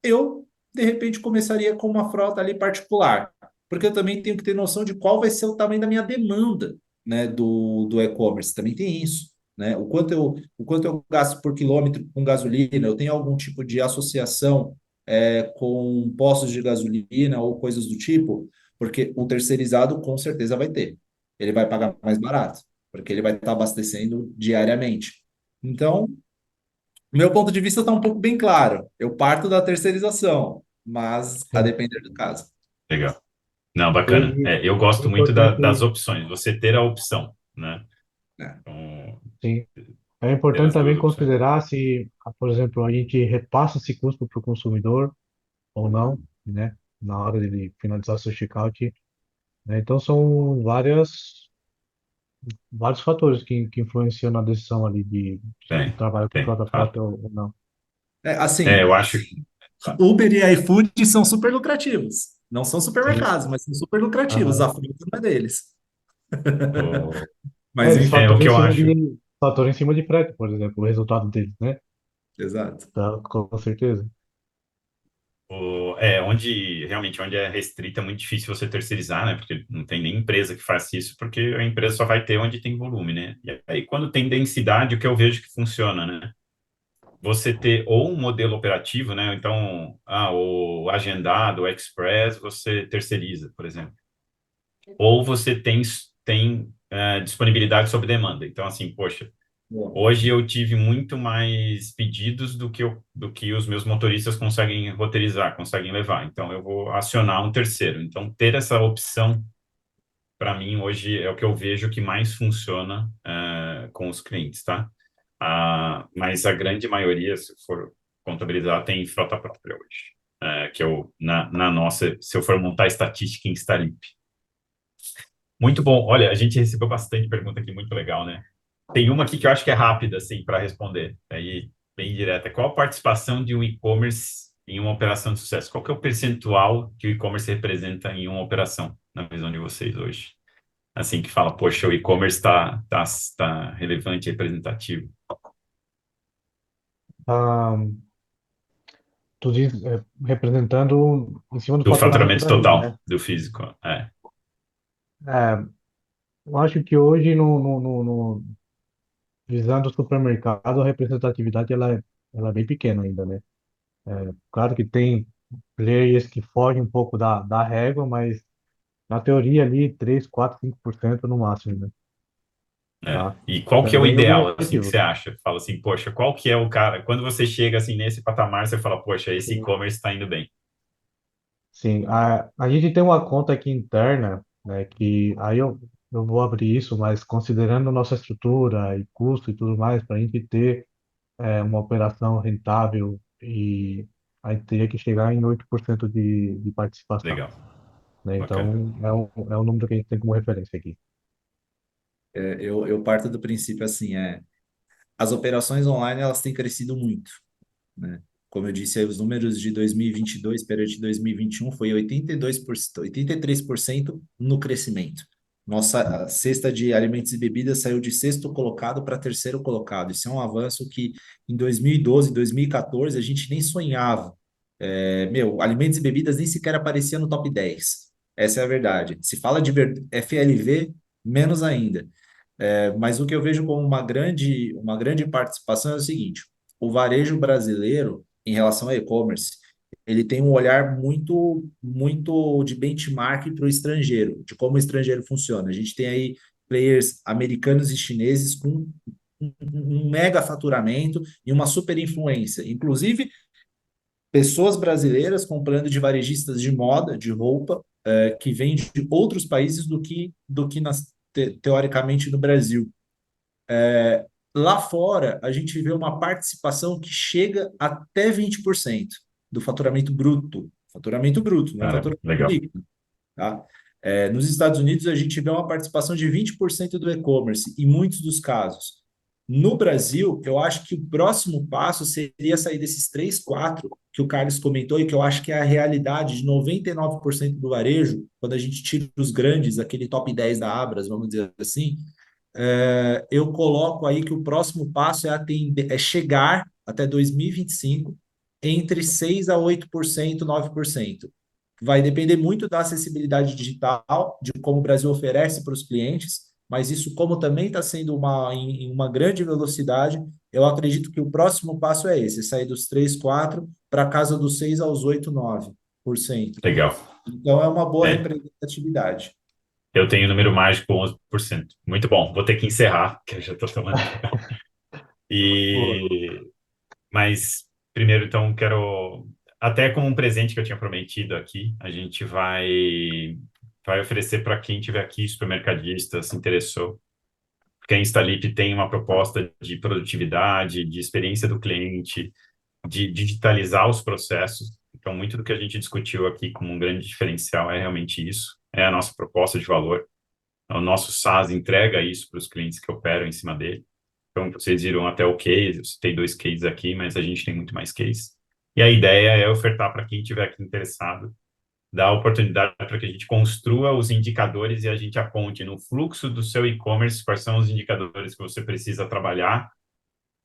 Speaker 4: eu de repente começaria com uma frota ali particular, porque eu também tenho que ter noção de qual vai ser o tamanho da minha demanda, né, do e-commerce. Também tem isso, né? O quanto eu gasto por quilômetro com gasolina, eu tenho algum tipo de associação com postos de gasolina ou coisas do tipo, porque o terceirizado com certeza vai ter. Ele vai pagar mais barato, porque ele vai estar abastecendo diariamente. Então, meu ponto de vista está um pouco bem claro. Eu parto da terceirização, mas a
Speaker 2: sim.
Speaker 4: depender do caso.
Speaker 1: Legal. Não, bacana.
Speaker 2: E
Speaker 1: Eu
Speaker 2: é
Speaker 1: gosto muito das
Speaker 2: importante,
Speaker 1: opções, você ter a opção, né?
Speaker 4: Né?
Speaker 1: Então,
Speaker 2: sim, é
Speaker 1: ter
Speaker 2: importante
Speaker 1: as duas
Speaker 2: também
Speaker 1: opções.
Speaker 2: considerar se, por exemplo, a gente repassa esse custo para o consumidor ou não, né? Na hora de finalizar seu checkout, né? Então, são vários fatores que influenciam na decisão ali de
Speaker 1: Tem,
Speaker 2: trabalhar com
Speaker 1: tem,
Speaker 2: frota
Speaker 1: fato.
Speaker 2: própria ou não.
Speaker 4: Assim,
Speaker 1: Eu acho que.
Speaker 4: Uber e iFood são super lucrativos. Não são
Speaker 2: Sim.
Speaker 4: supermercados, mas são super lucrativos.
Speaker 2: Aham.
Speaker 4: A fruta não é deles.
Speaker 1: O,
Speaker 4: Mas
Speaker 2: Eles
Speaker 4: enfim,
Speaker 1: o que eu acho.
Speaker 2: faturam em cima de frete, por exemplo, o resultado deles, né?
Speaker 4: exato.
Speaker 2: Tá, com certeza.
Speaker 1: Onde é restrito é muito difícil você terceirizar, né? Porque não tem nem empresa que faça isso, porque a empresa só vai ter onde tem volume, né? E aí, quando tem densidade, o que eu vejo que funciona, né? Você ter ou um modelo operativo, né? Então, o agendado, o express, você terceiriza, por exemplo. Ou você tem disponibilidade sob demanda. Então, assim, poxa,
Speaker 4: Boa.
Speaker 1: hoje eu tive muito mais pedidos do que os meus motoristas conseguem roteirizar, conseguem levar. Então, eu vou acionar um terceiro. Então, ter essa opção, para mim, hoje é o que eu vejo que mais funciona com os clientes, tá? Mas a grande maioria, se for contabilizar, tem frota própria hoje. Que na nossa, se eu for montar estatística em Starlip. Muito bom. Olha, a gente recebeu bastante pergunta aqui, muito legal, né? Tem uma aqui que eu acho que é rápida, assim, para responder. Aí, bem direta. Qual a participação de um e-commerce em uma operação de sucesso? Qual que é o percentual que o e-commerce representa em uma operação, na visão de vocês hoje? Assim, que fala, poxa, o e-commerce tá relevante e representativo.
Speaker 2: Ah, tu diz, representando em cima do
Speaker 1: Do
Speaker 2: faturamento
Speaker 1: faturamento
Speaker 2: da rede,
Speaker 1: total
Speaker 2: né?
Speaker 1: do físico.
Speaker 2: É, eu acho que hoje, visando o supermercado, a representatividade ela é bem pequena ainda, né? Claro que tem players que fogem um pouco da régua, mas na teoria ali 3, 4, 5% no máximo, né?
Speaker 1: É.
Speaker 2: tá?
Speaker 1: E qual que é o
Speaker 2: Também
Speaker 1: ideal, assim, que você
Speaker 2: objetivos.
Speaker 1: acha? Fala assim, poxa, qual que é o cara? Quando você chega, assim, nesse patamar, você fala, poxa, esse
Speaker 2: Sim,
Speaker 1: e-commerce está indo bem.
Speaker 2: sim. A gente tem uma conta aqui interna, né, que aí eu vou abrir isso, mas considerando nossa estrutura e custo e tudo mais, para a gente ter uma operação rentável e a gente teria que chegar em 8% de participação,
Speaker 1: Legal,
Speaker 2: né?
Speaker 1: bacana.
Speaker 2: Então, é um número que a gente tem como referência aqui.
Speaker 4: Eu parto do princípio assim, as operações online elas têm crescido muito, né? Como eu disse, aí, os números de 2022 perante 2021 foi 82%, 83% no crescimento. Nossa cesta de alimentos e bebidas saiu de sexto colocado para terceiro colocado. Isso é um avanço que em 2012, 2014 a gente nem sonhava. Alimentos e bebidas nem sequer aparecia no top 10. Essa é a verdade. Se fala de FLV, menos ainda. Mas o que eu vejo como uma grande participação é o seguinte: o varejo brasileiro, em relação ao e-commerce, ele tem um olhar muito de benchmark para o estrangeiro, de como o estrangeiro funciona. A gente tem aí players americanos e chineses com um mega faturamento e uma super influência. Inclusive, pessoas brasileiras comprando de varejistas de moda, de roupa, que vêm de outros países do que teoricamente no Brasil. Lá fora, a gente vê uma participação que chega até 20% do faturamento bruto, não é
Speaker 1: Cara,
Speaker 4: faturamento
Speaker 1: legal.
Speaker 4: líquido, tá? Nos Estados Unidos, a gente vê uma participação de 20% do e-commerce, em muitos dos casos. No Brasil, eu acho que o próximo passo seria sair desses 3, 4 que o Carlos comentou e que eu acho que é a realidade de 99% do varejo, quando a gente tira os grandes, aquele top 10 da Abras, vamos dizer assim, eu coloco aí que o próximo passo é chegar até 2025 entre 6 a 8%, 9%. Vai depender muito da acessibilidade digital, de como o Brasil oferece para os clientes, mas isso, como também está sendo em uma grande velocidade, eu acredito que o próximo passo é esse: sair dos 3, 4 para casa dos 6 aos 8, 9%.
Speaker 1: Legal.
Speaker 4: Então, é uma boa
Speaker 1: É,
Speaker 4: representatividade.
Speaker 1: eu tenho o número mágico 11%. Muito bom. Vou ter que encerrar, que eu já estou tomando.
Speaker 2: Boa.
Speaker 1: E mas primeiro, então, quero até como um presente que eu tinha prometido aqui, a gente vai oferecer para quem estiver aqui, supermercadista, se interessou. Porque a Instalip tem uma proposta de produtividade, de experiência do cliente, de digitalizar os processos. Então, muito do que a gente discutiu aqui como um grande diferencial é realmente isso. É a nossa proposta de valor. O nosso SaaS entrega isso para os clientes que operam em cima dele. Então, vocês viram até o case, eu citei 2 cases aqui, mas a gente tem muito mais case. E a ideia é ofertar para quem estiver aqui interessado, dar a oportunidade para que a gente construa os indicadores e a gente aponte no fluxo do seu e-commerce quais são os indicadores que você precisa trabalhar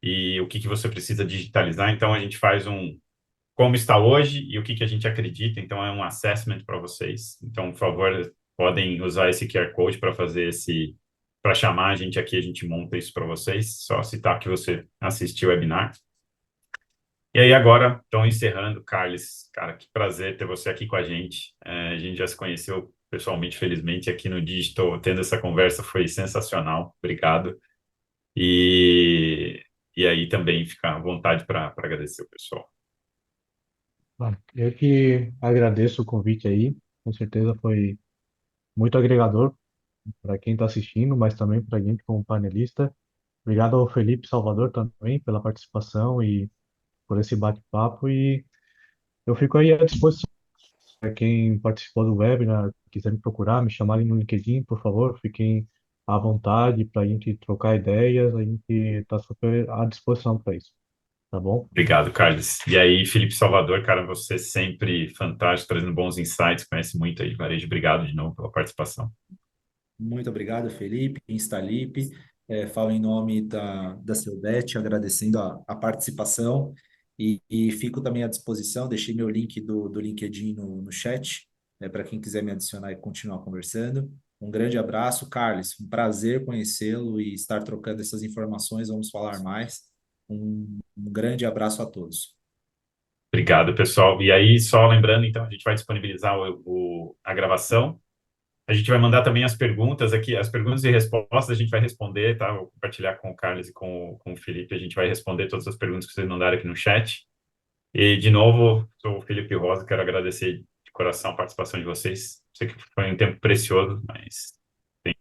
Speaker 1: e o que você precisa digitalizar. Então, a gente faz como está hoje e o que a gente acredita. Então, é um assessment para vocês. Então, por favor, podem usar esse QR Code para fazer para chamar a gente aqui, a gente monta isso para vocês. Só citar que você assistiu o webinar. E aí, agora, estão encerrando, Carlos. Cara, que prazer ter você aqui com a gente. A gente já se conheceu pessoalmente, felizmente, aqui no Digital. Tendo essa conversa foi sensacional. Obrigado. E, e aí também fica à vontade para agradecer o pessoal.
Speaker 2: Bom, eu que agradeço o convite aí, com certeza foi muito agregador para quem está assistindo, mas também para a gente como panelista. Obrigado ao Felipe Salvador também pela participação e por esse bate-papo. E eu fico aí à disposição para quem participou do webinar, quiser me procurar, me chamarem no LinkedIn, por favor, fiquem à vontade para a gente trocar ideias, a gente está super à disposição para isso, tá bom?
Speaker 1: Obrigado, Carlos. E aí, Felipe Salvador, cara, você sempre fantástico, trazendo bons insights, conhece muito aí de varejo. Obrigado de novo pela participação.
Speaker 4: Muito obrigado, Felipe, Instalip. Falo em nome da Celbet, agradecendo a participação e fico também à disposição. Deixei meu link do LinkedIn no chat, para quem quiser me adicionar e continuar conversando. Um grande abraço, Carlos. Um prazer conhecê-lo e estar trocando essas informações. Vamos falar mais. Um grande abraço a todos.
Speaker 1: Obrigado, pessoal. E aí, só lembrando, então, a gente vai disponibilizar a gravação A gente vai mandar também as perguntas aqui, as perguntas e respostas a gente vai responder, tá? Vou compartilhar com o Carlos e com o Felipe, a gente vai responder todas as perguntas que vocês mandaram aqui no chat. E, de novo, sou o Felipe Rosa, quero agradecer de coração a participação de vocês. Sei que foi um tempo precioso, mas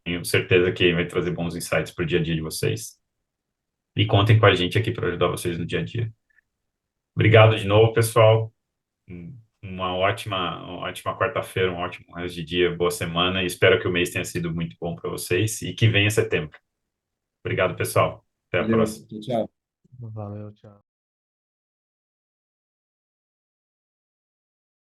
Speaker 1: tenho certeza que vai trazer bons insights para o dia a dia de vocês. E contem com a gente aqui para ajudar vocês no dia a dia. Obrigado de novo, pessoal. Uma ótima quarta-feira, um ótimo resto de dia, boa semana. E espero que o mês tenha sido muito bom para vocês e que venha setembro. Obrigado, pessoal. Até a
Speaker 4: Valeu,
Speaker 1: próxima.
Speaker 4: tchau.
Speaker 2: Valeu, tchau.